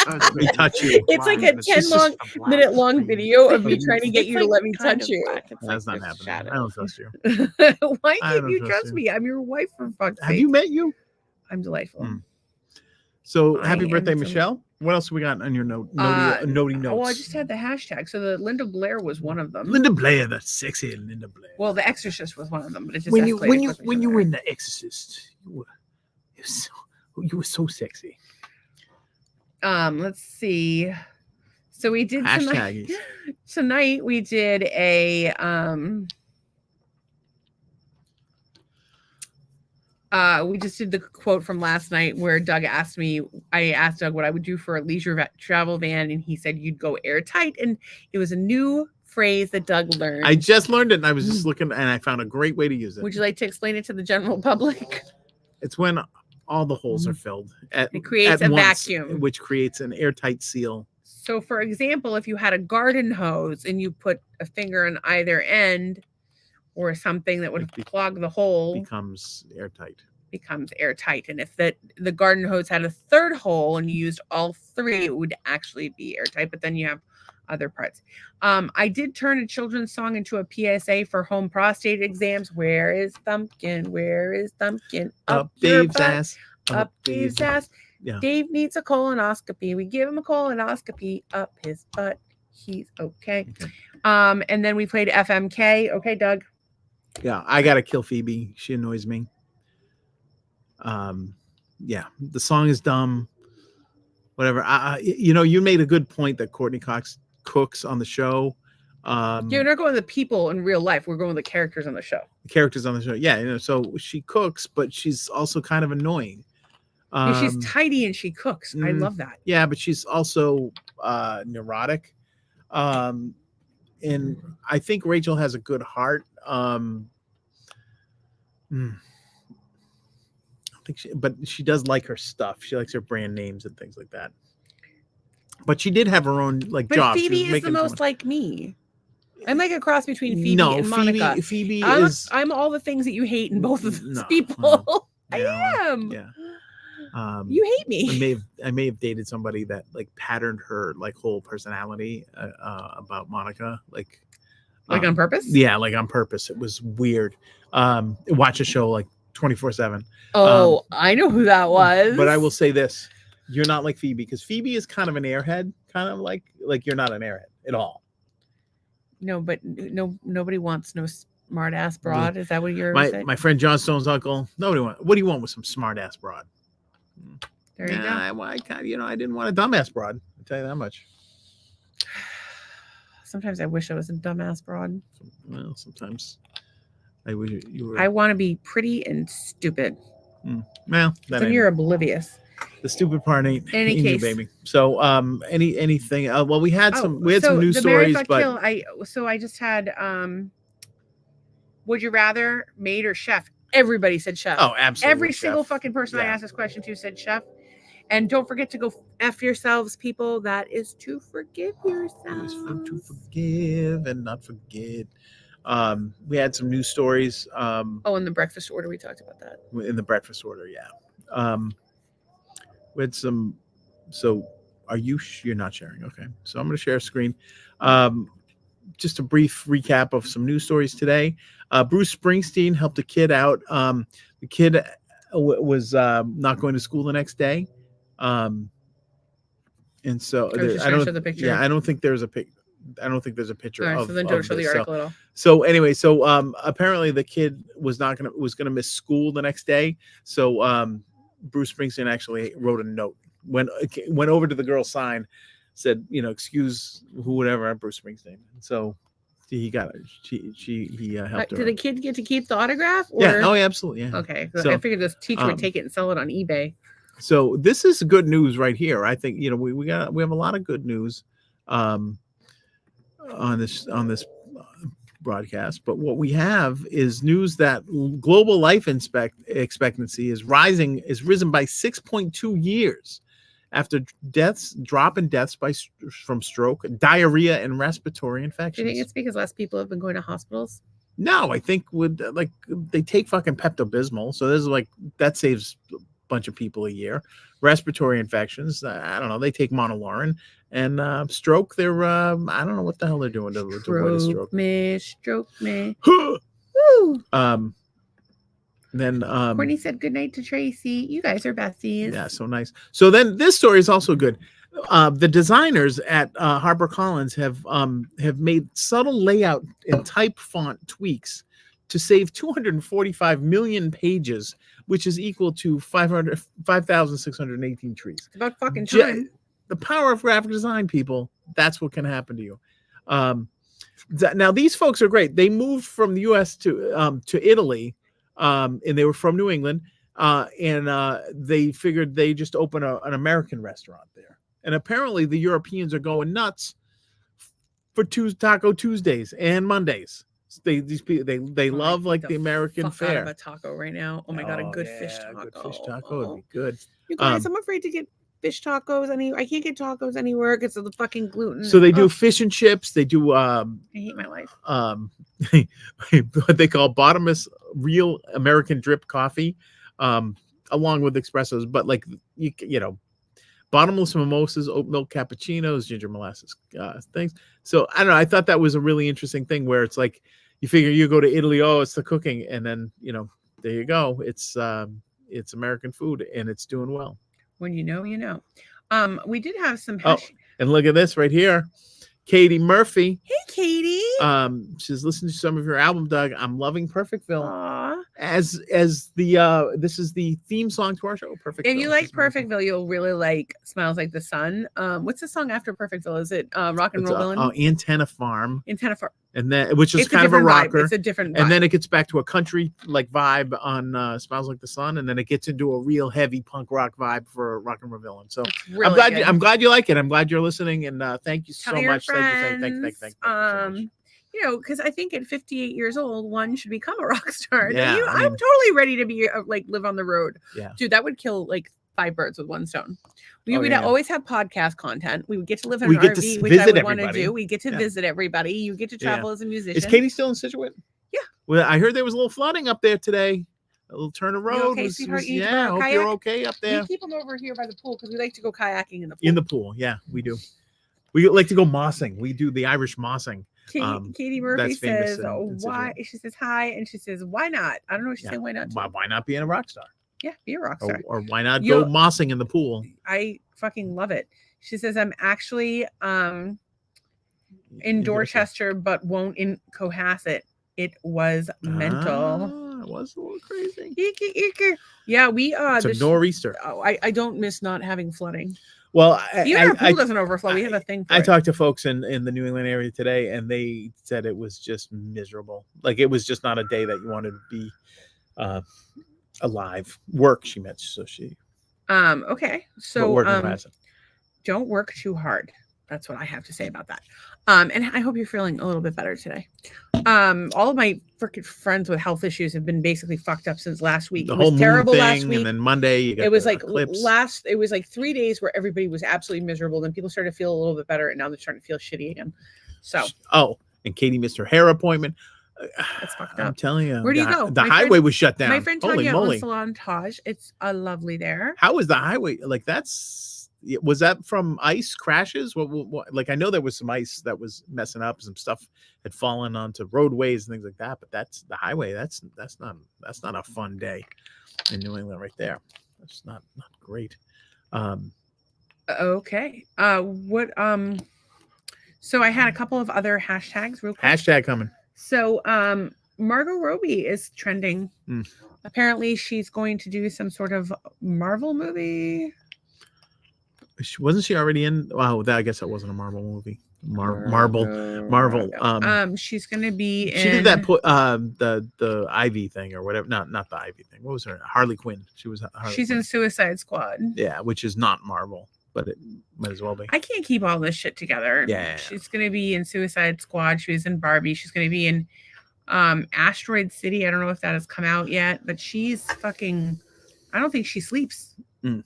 Let me touch you. It's like a 10-minute long video of me trying to get you to let me touch you. That's not happening. I don't trust you. Why I can't don't you trust trust you. me? I'm your wife, for fuck's Have sake. you met you? I'm delightful. Mm. So I happy am birthday, some- Michelle. What else we got on your note? Notey notes. Well, I just had the hashtag. So the Linda Blair was one of them. Linda Blair, the sexy Linda Blair. Well, The Exorcist was one of them, but it just when you escalated quickly from were there. in The Exorcist, you were so sexy. Let's see. So we did tonight. Hashtag. Tonight we did a we just did the quote from last night where Doug asked me, I asked Doug what I would do for a leisure travel van, and he said you'd go airtight, and it was a new phrase that Doug learned. I just learned it, and I was just looking, and I found a great way to use it. Would you like to explain it to the general public? It's when all the holes are filled. It creates at a once, vacuum. which creates an airtight seal. So, for example, if you had a garden hose and you put a finger on either end or something that would It clog the hole, Becomes airtight. becomes airtight. And if the garden hose had a third hole and you used all three, it would actually be airtight. But then you have other parts. I did turn a children's song into a PSA for home prostate exams. Where is Thumpkin? Where is Thumpkin? Up your Dave's butt, ass. Up Dave's ass. Yeah. Dave needs a colonoscopy. We give him a colonoscopy up his butt. He's okay. And then we played FMK. Okay, Doug. Yeah, I gotta kill Phoebe. She annoys me. Yeah, the song is dumb. Whatever. You made a good point that Courtney Cox cooks on the show. Yeah, we're not going with the people in real life. We're going with the characters on the show. The characters on the show. Yeah, so she cooks, but she's also kind of annoying. Yeah, she's tidy and she cooks. I love that. Yeah, but she's also neurotic. And I think Rachel has a good heart. I think but she does like her stuff. She likes her brand names and things like that. But she did have her own But job. She Phoebe was is making the most money. like me. I'm like a cross between Phoebe and Monica. Phoebe I'm, is. I'm all the things that you hate in both of those No, people. yeah, I am. Yeah. You hate me. I may have dated somebody that like patterned her like whole personality about Monica, like on purpose. Yeah, like on purpose. It was weird. Watch a show like 24/7. Oh, I know who that was. But I will say this: you're not like Phoebe, because Phoebe is kind of an airhead, kind of like you're not an airhead at all. No, but nobody wants no smart ass broad. Is that what you're saying? My friend John Stone's uncle. Nobody want. What do you want with some smart ass broad? There you go. I didn't want a dumbass broad. I'll tell you that much. Sometimes I wish I was a dumbass broad. Well, sometimes I wish you were. I want to be pretty and stupid. Well, that Then ain't you're it. oblivious. The stupid part ain't Any you, case. baby. So anything. Well, we had some news the stories, Mary Fuck but Kill, I just had would you rather maid or chef? Everybody said chef. oh, absolutely. Every single Chef. fucking person I Yeah. asked this question to said chef. And don't forget to go F yourselves, people. That is to forgive It yourselves. was to forgive and not forget. We had some news stories. Oh, in the breakfast order, we talked about that. In the breakfast order, yeah. We had some. So, are you? You're not sharing, okay? So I'm going to share a screen. Just a brief recap of some news stories today. Bruce Springsteen helped a kid out. The kid was not going to school the next day, and so I don't. Show the picture. Yeah, I don't think there's a pic. I don't think there's a picture All right, of. so then don't show the this. article at all. So anyway, apparently the kid was gonna miss school the next day. So Bruce Springsteen actually wrote a note, went over to the girl's sign, said, excuse whatever, Bruce Springsteen. So he got it. He helped her. Did the kid get to keep the autograph? Or? Yeah. Oh, yeah, absolutely. Yeah. Okay. So, I figured this teacher would take it and sell it on eBay. So this is good news right here. I think we have a lot of good news on this broadcast, but what we have is news that global life expectancy is risen by 6.2 years, after drop in deaths from stroke, diarrhea, and respiratory Do infections. you think it's because less people have been going to hospitals? No, I think they take fucking Pepto-Bismol, so there's that saves a bunch of people a year. Respiratory infections, I don't know. They take Monolaurin, and stroke. They're I don't know what the hell they're doing to avoid a stroke. Stroke me. Woo! Then Courtney said good night to Tracy. You guys are besties. Yeah, so nice. So then this story is also good. The designers at HarperCollins have made subtle layout and type font tweaks to save 245 million pages, which is equal to 5,618 trees. It's about fucking time. The power of graphic design, people. That's what can happen to you. Now these folks are great. They moved from the U.S. to Italy, and they were from New England. And they figured they just open an American restaurant there. And apparently the Europeans are going nuts for Taco Tuesdays and Mondays. They love the American fare. Out of a taco right now. Oh my god, a good fish taco. Good fish taco would be good. You guys, I'm afraid to get fish tacos. I can't get tacos anywhere because of the fucking gluten. So they do fish and chips. They do I hate my life. What they call bottomless real American drip coffee, along with espressos, but you know, bottomless mimosas, oat milk cappuccinos, ginger molasses things. So I don't know. I thought that was a really interesting thing where it's like you figure you go to Italy, oh, it's the cooking, and then there you go. It's American food and it's doing well. When you know, you know. We did have some. And look at this right here. Katie Murphy. Hey, Katie. She's listening to some of your album, Doug. I'm loving Perfectville. Aww. As the this is the theme song to our show, Perfectville. If you like Perfectville, you'll really like Smiles Like the Sun. What's the song after Perfectville? Is it Rock and Roll Villain? Antenna Farm. Antenna Farm. And then which is kind of a rocker. It's a different vibe. And then it gets back to a country vibe on Smiles Like the Sun, and then it gets into a real heavy punk rock vibe for Rock and Roll Villain. So really I'm glad you like it. I'm glad you're listening, and thank you so much. Friends, thank you so much. You know, because I think at 58 years old, one should become a rock star. Yeah, I'm totally ready to be live on the road. Yeah, dude, that would kill 5 birds with one stone. We would always have podcast content. We would get to live in an RV, which I would want to do. We get to visit everybody. You get to travel as a musician. Is Katie still in Scituate? Yeah. Well, I heard there was a little flooding up there today. A little turn of road. Okay, sweetheart? I hope you're okay up there. We keep them over here by the pool because we like to go kayaking in the pool. In the pool, yeah, we do. We like to go mossing. We do the Irish mossing. Katie Murphy says, why? She says, hi. And she says, why not? I don't know what she's saying. Why not? Why not being a rock star? Yeah, be a rock star. Or why not go mossing in the pool? I fucking love it. She says, I'm actually in Dorchester, but won't in Cohasset. It was mental. It was a little crazy. Yeah, we it's a nor'easter. I don't miss not having flooding. Well, even our pool doesn't overflow. We have a thing for I talked to folks in the New England area today, and they said it was just miserable. It was just not a day that you wanted to be alive. Work, she meant. So she. Okay. So don't work too hard. That's what I have to say about that. And I hope you're feeling a little bit better today. All of my freaking friends with health issues have been basically fucked up since last week. The it whole was terrible thing, last week. And then Monday, you got it was eclipse. It was 3 days where everybody was absolutely miserable. Then people started to feel a little bit better, and now they're starting to feel shitty again. So. And Katie missed her hair appointment. That's fucked up. I'm telling you. Where do you go? The highway was shut down. My friend Tanya owns Salon Taj. It's lovely there. How is the highway? Was that from ice crashes? What? I know there was some ice that was messing up. Some stuff had fallen onto roadways and things like that. But that's the highway. That's not a fun day in New England right there. That's not great. Okay. So I had a couple of other hashtags real quick. Hashtag coming. So Margot Robbie is trending. Apparently she's going to do some sort of Marvel movie. Wasn't she already in? Wow, I guess that wasn't a Marvel movie. Marvel. She's gonna be. She did that. The Ivy thing or whatever. Not the Ivy thing. What was her? Harley Quinn. She's in Suicide Squad. Yeah, which is not Marvel, but it might as well be. I can't keep all this shit together. Yeah. She's gonna be in Suicide Squad. She was in Barbie. She's gonna be in Asteroid City. I don't know if that has come out yet, but she's fucking. I don't think she sleeps.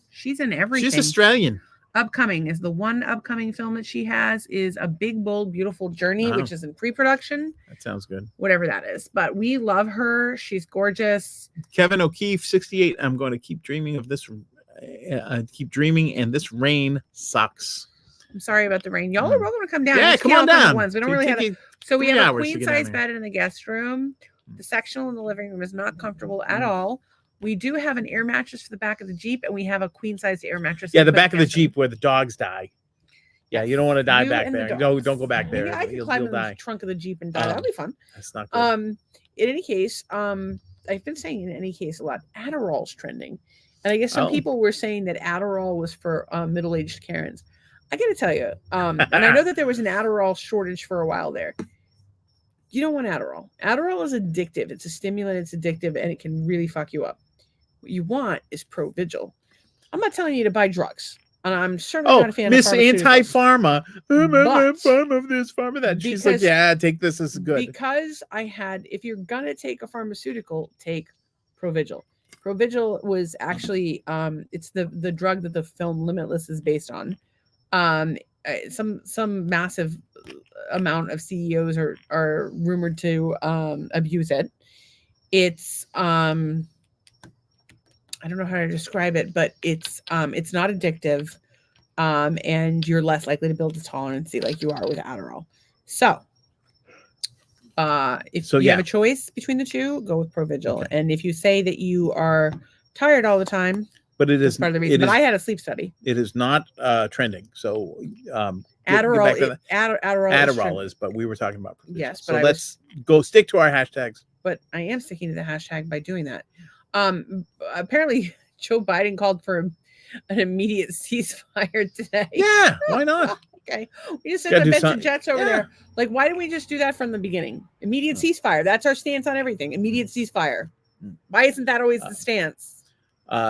She's in everything. She's Australian. upcoming is the one upcoming film that she has is A Big Bold Beautiful Journey, Wow. which is in pre-production, That sounds good. whatever that is. But we love her. She's gorgeous. Kevin O'Keefe, 68. I'm going to keep dreaming of this. Keep dreaming, and this rain sucks. I'm sorry about the rain. Y'all are welcome to come down. Yeah, You just come can't on all come at down. once. We don't Take- really have take a, so we 3 have a hours to queen get down size here. bed in the guest room. The sectional in the living room is not comfortable at all. We do have an air mattress for the back of the Jeep, and we have a queen size air mattress. Yeah, to the put back in of the guest room. Jeep where the dogs die. Yeah, you don't want to die You back and the there. No, dogs. don't go back there. Maybe I could You'll climb in the die. trunk of the Jeep and die. That'll be fun. That's not good. In any case, I've been saying in any case a lot. Adderall's trending, and I guess some people were saying that Adderall was for middle-aged Karens. I got to tell you, and I know that there was an Adderall shortage for a while there. You don't want Adderall. Adderall is addictive. It's a stimulant. It's addictive, and it can really fuck you up. What you want is Provigil. I'm not telling you to buy drugs, and I'm certainly not a fan Miss of pharmaceuticals. Anti-Pharma. I'm a But- pharma of this, pharma of that. She's like, because- yeah, take this. This is good. Because if you're gonna take a pharmaceutical, take Provigil. Provigil was actually it's the drug that the film Limitless is based on. Some massive amount of CEOs are rumored to abuse it. It's I don't know how to describe it, but it's not addictive, and you're less likely to build a tolerance like you are with Adderall. So if you have a choice between the two, go with Provigil. Okay. And if you say that you are tired all the time, But it that's is part of the reason. But I had a sleep study. It is not trending. So Adderall, Adderall is, but we were talking about Provigil. Yes, so but let's go stick to our hashtags. But I am sticking to the hashtag by doing that. Apparently, Joe Biden called for an immediate ceasefire today. Yeah, why not? Okay, we just sent a bunch of jets over there. Like, why didn't we just do that from the beginning? Immediate ceasefire. That's our stance on everything. Immediate ceasefire. Why isn't that always the stance?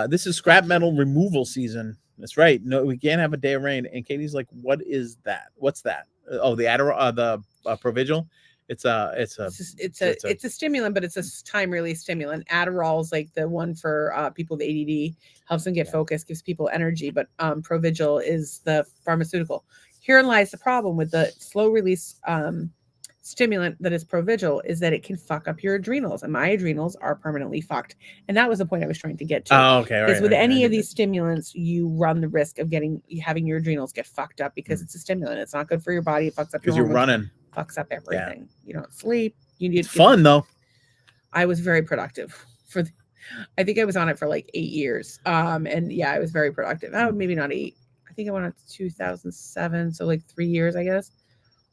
This is scrap metal removal season. That's right. No, we can't have a day of rain. And Katie's like, "What is that? What's that? Oh, the Adderall, the Provigil. It's a stimulant, but it's a time release stimulant. Adderall is like the one for people with ADD, helps them get focused, gives people energy. But Provigil is the pharmaceutical. Herein lies the problem with the slow release stimulant that is Provigil, is that it can fuck up your adrenals, and my adrenals are permanently fucked. And that was the point I was trying to get to. Oh, okay. Is with any of these stimulants, you run the risk of having your adrenals get fucked up because it's a stimulant. It's not good for your body. It fucks up because your you're running. Fucks up everything. Yeah. You don't sleep. You need it's fun though. I was very productive I think I was on it for like 8 years. And yeah, I was very productive. Oh, maybe not 8. I think I went on to 2007, so like 3 years, I guess.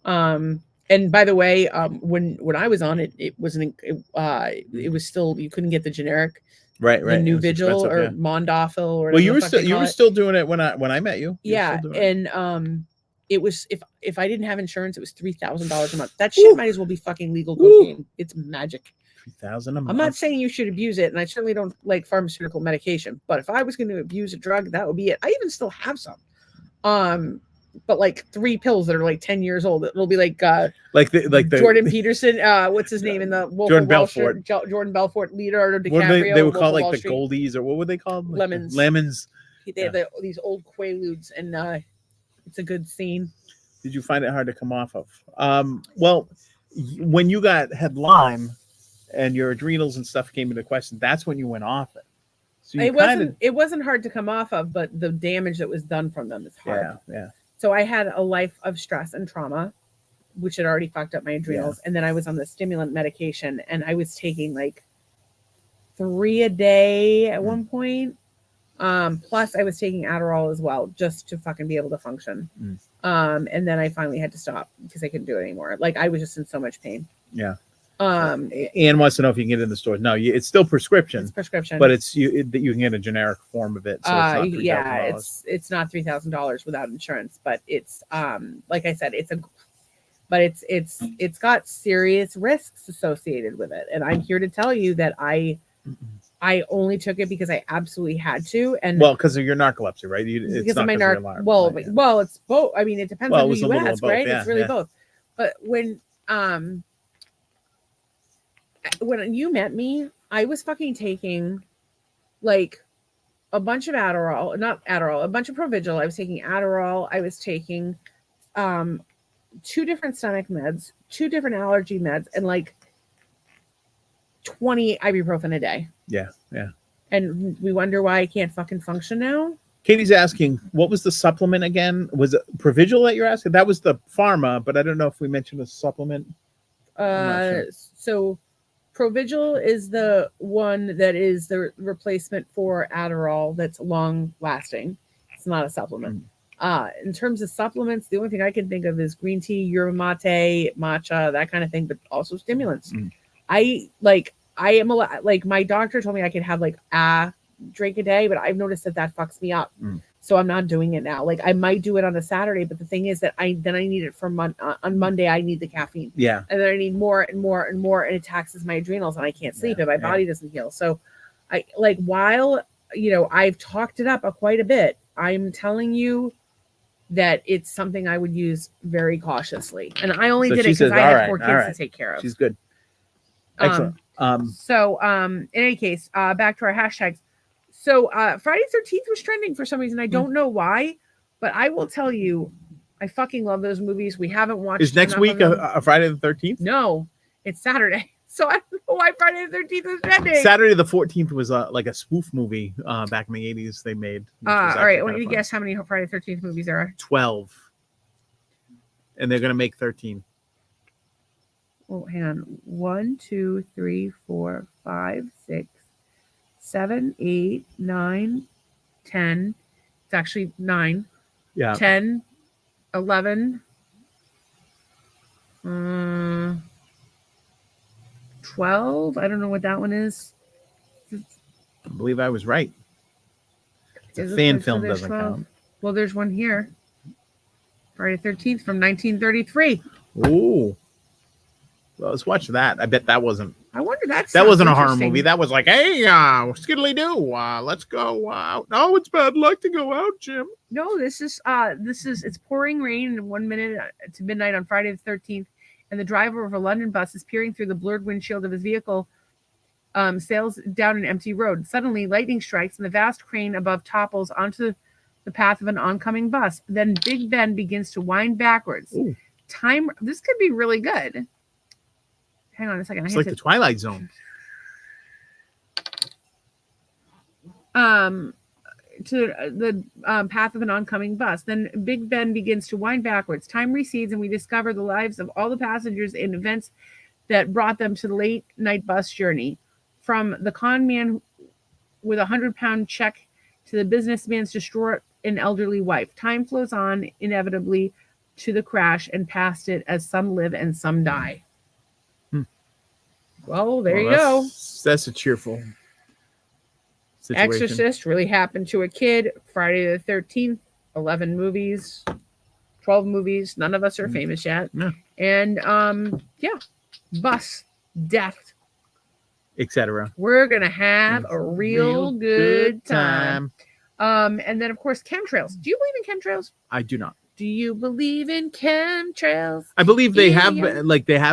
And by the way, when I was on it, it wasn't. It was still, you couldn't get the generic, right, the new Vigil or Mondofil or. Well, you were still doing it when I met you. Yeah, and it was if I didn't have insurance, it was $3,000 a month. That shit might as well be fucking legal cocaine. It's magic. $3,000 a month. I'm not saying you should abuse it, and I certainly don't like pharmaceutical medication. But if I was going to abuse a drug, that would be it. I even still have some. But like 3 pills that are like 10 years old. It'll be like the Jordan Peterson. What's his name in the Wolf Jordan of Wall Belfort. Street? Jordan Belfort, Leonardo DiCaprio. They would call like the Goldies, or what would they call them? Lemons. Lemons. They have these old Quaaludes, and it's a good scene. Did you find it hard to come off of? Well, when you had Lyme and your adrenals and stuff came into question, that's when you went off it. So it wasn't hard to come off of, but the damage that was done from them is hard. Yeah. So I had a life of stress and trauma, which had already fucked up my adrenals. And then I was on the stimulant medication, and I was taking like 3 a day at one point. Plus I was taking Adderall as well, just to fucking be able to function. And then I finally had to stop because I couldn't do it anymore. Like, I was just in so much pain. Yeah. Anne wants to know if you can get it in the store. No, it's still prescription. It's prescription, but you can get a generic form of it. So it's not $3,000 without insurance, but it's like I said, it's got serious risks associated with it, and I'm here to tell you that I only took it because I absolutely had to, and because of your narcolepsy, right? Because of my well, it's both. I mean, it depends on who you ask, right? It's really both. But when you met me, I was fucking taking like a bunch of Adderall, not Adderall, a bunch of Provigil. I was taking Adderall. I was taking 2 different stomach meds, 2 different allergy meds, and like 20 ibuprofen a day. Yeah. And we wonder why I can't fucking function now. Katie's asking, what was the supplement again? Was it Provigil that you're asking? That was the pharma, but I don't know if we mentioned a supplement. Sure. So Provigil is the one that is the replacement for Adderall that's long lasting. It's not a supplement. In terms of supplements, the only thing I can think of is green tea, yerba mate, matcha, that kind of thing, but also stimulants. I am like, my doctor told me I could have like a drink a day, but I've noticed that fucks me up. So I'm not doing it now. Like I might do it on a Saturday, but the thing is that I need it for on Monday. I need the caffeine. Yeah. And then I need more and more and more, and it taxes my adrenals, and I can't sleep, and my body doesn't heal. So I like, while I've talked it up quite a bit, I'm telling you that it's something I would use very cautiously. And I only did it because I had 4 kids to take care of. She's good. Excellent. So in any case, back to our hashtags. So Friday the 13th was trending for some reason. I don't know why, but I will tell you, I fucking love those movies. We haven't watched. Is next week a Friday the 13th? No, it's Saturday. So I don't know why Friday the 13th is trending. Saturday the 14th was like a spoof movie back in the 80s they made. All right, I want you to guess how many Friday the 13th movies there are. 12. And they're going to make 13. Oh, hang on. 1, 2, 3, 4, 5, 6, 7, 8, 9, 10. It's actually 9. Yeah. 10, 11. 12. I don't know what that one is. I believe I was right. It's a fan film, doesn't count. Well, there's one here. Friday the 13th from 1933. Ooh. Well, let's watch that. I bet that wasn't. I wonder that wasn't a horror movie. That was like, hey, skiddly do. Let's go out. Oh, it's bad luck to go out, Jim. No, this is it's pouring rain in 1 minute to midnight on Friday the 13th, and the driver of a London bus is peering through the blurred windshield of his vehicle, sails down an empty road. Suddenly, lightning strikes, and the vast crane above topples onto the path of an oncoming bus. Then Big Ben begins to wind backwards. Ooh. This could be really good. Hang on a second. It's like the Twilight Zone. To the path of an oncoming bus. Then Big Ben begins to wind backwards. Time recedes, and we discover the lives of all the passengers and events that brought them to the late night bus journey. From the con man with a 100-pound check to the businessman's distraught and elderly wife. Time flows on inevitably to the crash and past it as some live and some die. Well, there you go. That's a cheerful situation. Exorcist really happened to a kid. Friday the 13th, 11 movies, 12 movies. None of us are famous yet. No. And bus, death, etc. We're gonna have a real good time. And then of course chemtrails. Do you believe in chemtrails? I do not. Do you believe in chemtrails? I believe they have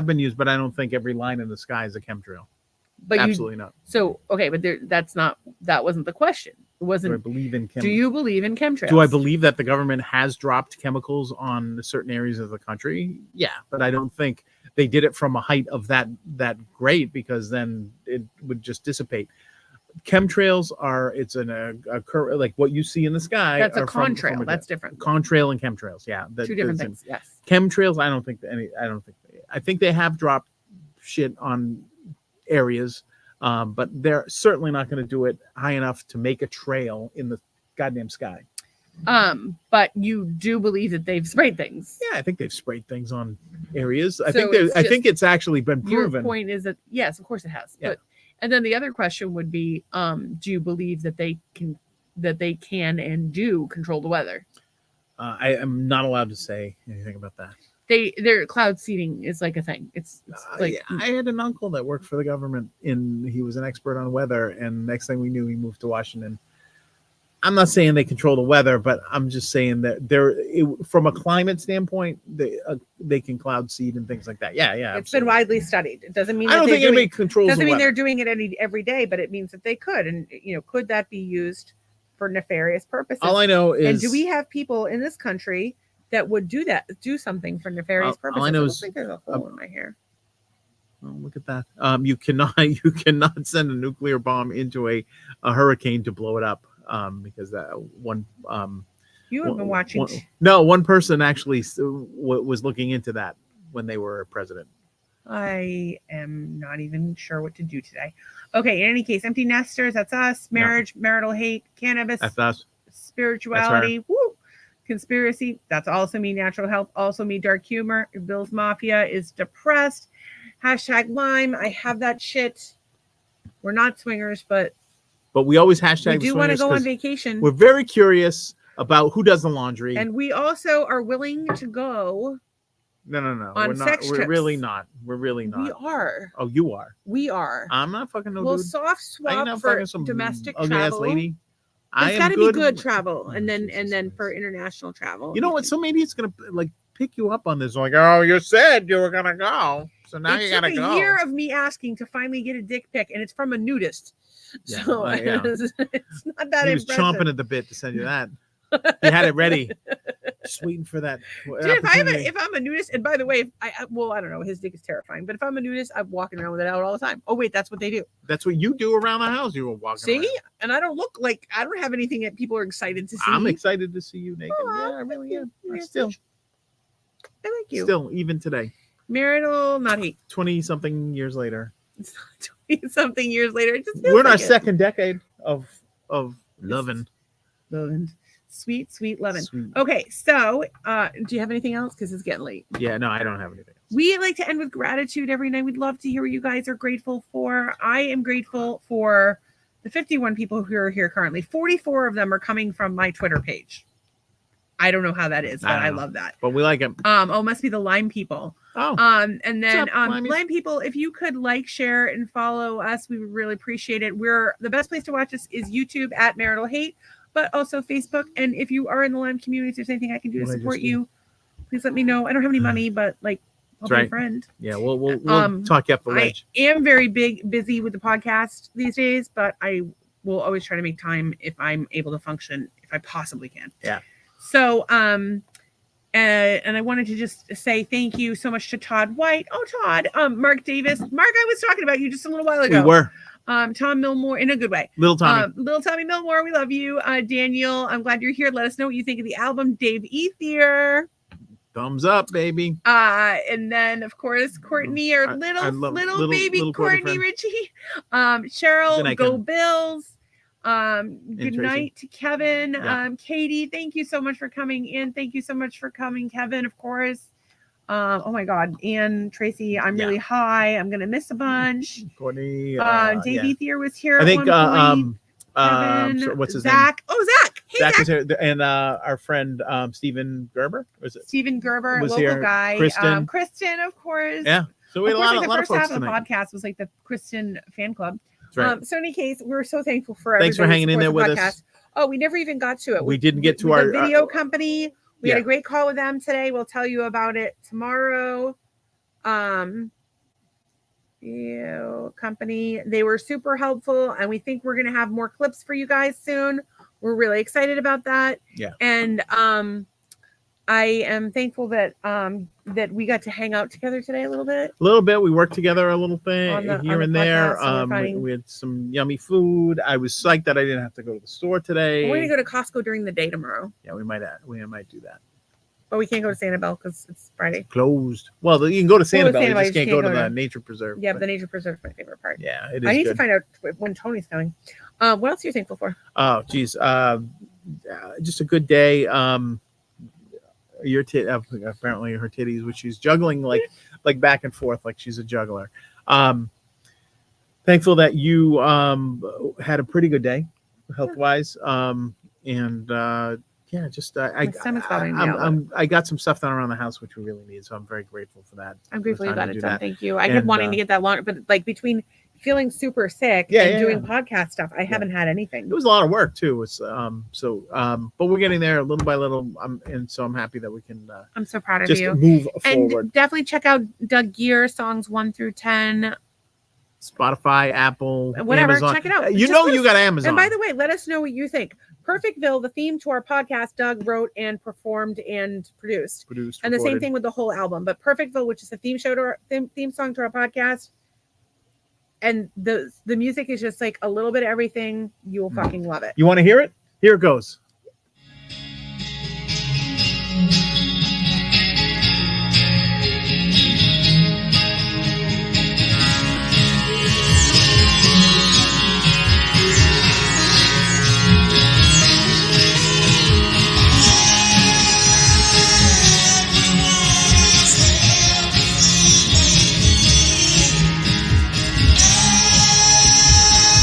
been used, but I don't think every line in the sky is a chemtrail. But absolutely not. So okay, but that wasn't the question. It wasn't. Do I believe in chemtrails? Do you believe in chemtrails? Do I believe that the government has dropped chemicals on certain areas of the country? Yeah, but I don't think they did it from a height of that great, because then it would just dissipate. Chemtrails are like what you see in the sky. That's a contrail. That's different. Contrail and chemtrails, yeah, two different things. Yes. Chemtrails, I think they have dropped shit on areas, but they're certainly not going to do it high enough to make a trail in the goddamn sky. But you do believe that they've sprayed things? Yeah, I think they've sprayed things on areas. I think it's actually been proven. Your point is that yes, of course it has. Yeah. But and then the other question would be, do you believe that they can and do control the weather? I am not allowed to say anything about that. Their cloud seeding is like a thing. It's like I had an uncle that worked for the government, and he was an expert on weather. And next thing we knew, he moved to Washington. I'm not saying they control the weather, but I'm just saying that from a climate standpoint, they can cloud seed and things like that. Yeah. It's been widely studied. It doesn't mean I don't think anybody controls. Doesn't mean they're doing it every day, but it means that they could. And could that be used for nefarious purposes. All I know is, and do we have people in this country that would do something for nefarious purposes? All I know it is, looks like there's a hole in my hair. Oh, look at that. You cannot send a nuclear bomb into a hurricane to blow it up, because that one You have been watching. one person actually was looking into that when they were president. I am not even sure what to do today. Okay, in any case, empty nesters, that's us. Marriage, marital hate, cannabis, That's us. Spirituality, woo. Conspiracy, that's also me. Natural health, also me. Dark humor. Bill's Mafia is depressed. Hashtag Lime. I have that shit. We're not swingers, but we always hashtag. We do want to go on vacation. We're very curious about who does the laundry, and we also are willing to go. No. On we're not. sex We're trips. really not. We're really not. We are. Oh, you are. We are. I'm not fucking no we'll dude. soft swap for some domestic ugly travel. ass lady. It's got to be good travel, and then for international travel. You know what? Some idiot's gonna like pick you up on this. Like, oh, you said you were gonna go, so now you gotta go. It took a year of me asking to finally get a dick pic, and it's from a nudist. Yeah, so it's not that he was impressive. chomping at the bit to send you that. He had it ready, just waiting for that. Dude, if I'm a nudist, and by the way, I don't know, his dick is terrifying, but if I'm a nudist, I'm walking around with it out all the time. Oh wait, that's what they do. That's what you do around the house. You were walking. See, around. And I don't have anything that people are excited to see. I'm excited to see you naked. Aww, yeah, I really am. I Still, I like you. Still, even today. Marital, not hate. 20-something years later. It's not 20-something years later. It just we're in our second decade of loving. Sweet loving. Okay, so do you have anything else? Because it's getting late. Yeah, no, I don't have anything else. We like to end with gratitude every night. We'd love to hear what you guys are grateful for. I am grateful for the 51 people who are here currently. 44 of them are coming from my Twitter page. I don't know how that is, but I love that. But we like it. Oh, must be the Lime people. Oh. And then Lime people, if you could like, share, and follow us, we would really appreciate it. The best place to watch us is YouTube at Marital Hate, but also Facebook. And if you are in the Lime community, if there's anything I can do to support you, please let me know. I don't have any money, but I'll be a friend. Yeah, we'll talk you up the ledge. I am very busy with the podcast these days, but I will always try to make time if I'm able to function, if I possibly can. Yeah. So, and I wanted to just say thank you so much to Todd White. Oh, Todd. Mark Davis. Mark, I was talking about you just a little while ago. We were. Tom Millmore, in a good way. Little Tommy. Little Tommy Millmore, we love you. Daniel, I'm glad you're here. Let us know what you think of the album. Dave Ethier. Thumbs up, baby. And then of course Courtney, our little baby Courtney Ritchie. Cheryl, go Bills. Good night to Kevin. Katie, thank you so much for coming in. Thank you so much for coming, Kevin, of course. Oh my God, and Tracy, I'm really high. I'm gonna miss a bunch. Courtney, Dave Ethier was here. I think Kevin, what's his Zach. name? Oh, Zach. Hey, Zach was here, and our friend Stephen Gerber. Was it Stephen Gerber, was local here. guy. Kristen, of course. Yeah. So we had a lot of the first folks half of the tonight. podcast was like the Kristen fan club. Right. So in any case, we're so thankful for Thanks for hanging in there with us. Oh, we never even got to it. We didn't get to the our video company. We had a great call with them today. We'll tell you about it tomorrow. Company. They were super helpful, and we think we're going to have more clips for you guys soon. We're really excited about that. Yeah. And I am thankful that that we got to hang out together today a little bit. We worked together a little thing here and there. We had some yummy food. I was psyched that I didn't have to go to the store today. We're going to go to Costco during the day tomorrow. Yeah, we might do that. But we can't go to Sanibel because it's Friday. Closed. Well, you can go to Sanibel. You just can't go to the nature preserve. Yeah, but the nature preserve is my favorite part. Yeah, it is. I need to find out when Tony's coming. What else are you thankful for? Oh, geez. Just a good day. Apparently her titties, which she's juggling like back and forth, like she's a juggler. Thankful that you had a pretty good day, health wise. I got some stuff done around the house which we really need, so I'm very grateful for that. I'm grateful you got it done. Thank you. I kept wanting to get that long, but between feeling super sick and doing podcast stuff, I haven't had anything. It was a lot of work too. It's but we're getting there little by little. And so I'm happy that we can. I'm so proud of just you. Move forward. And definitely check out Doug Gear songs 1 through 10. Spotify, Apple, whatever. Amazon. Check it out. You got Amazon. And by the way, let us know what you think. Perfectville, the theme to our podcast, Doug wrote and performed and produced. And the same thing with the whole album. But Perfectville, which is the theme show to our theme song to our podcast, and the music is just like a little bit of everything. You will fucking love it. You want to hear it? Here it goes.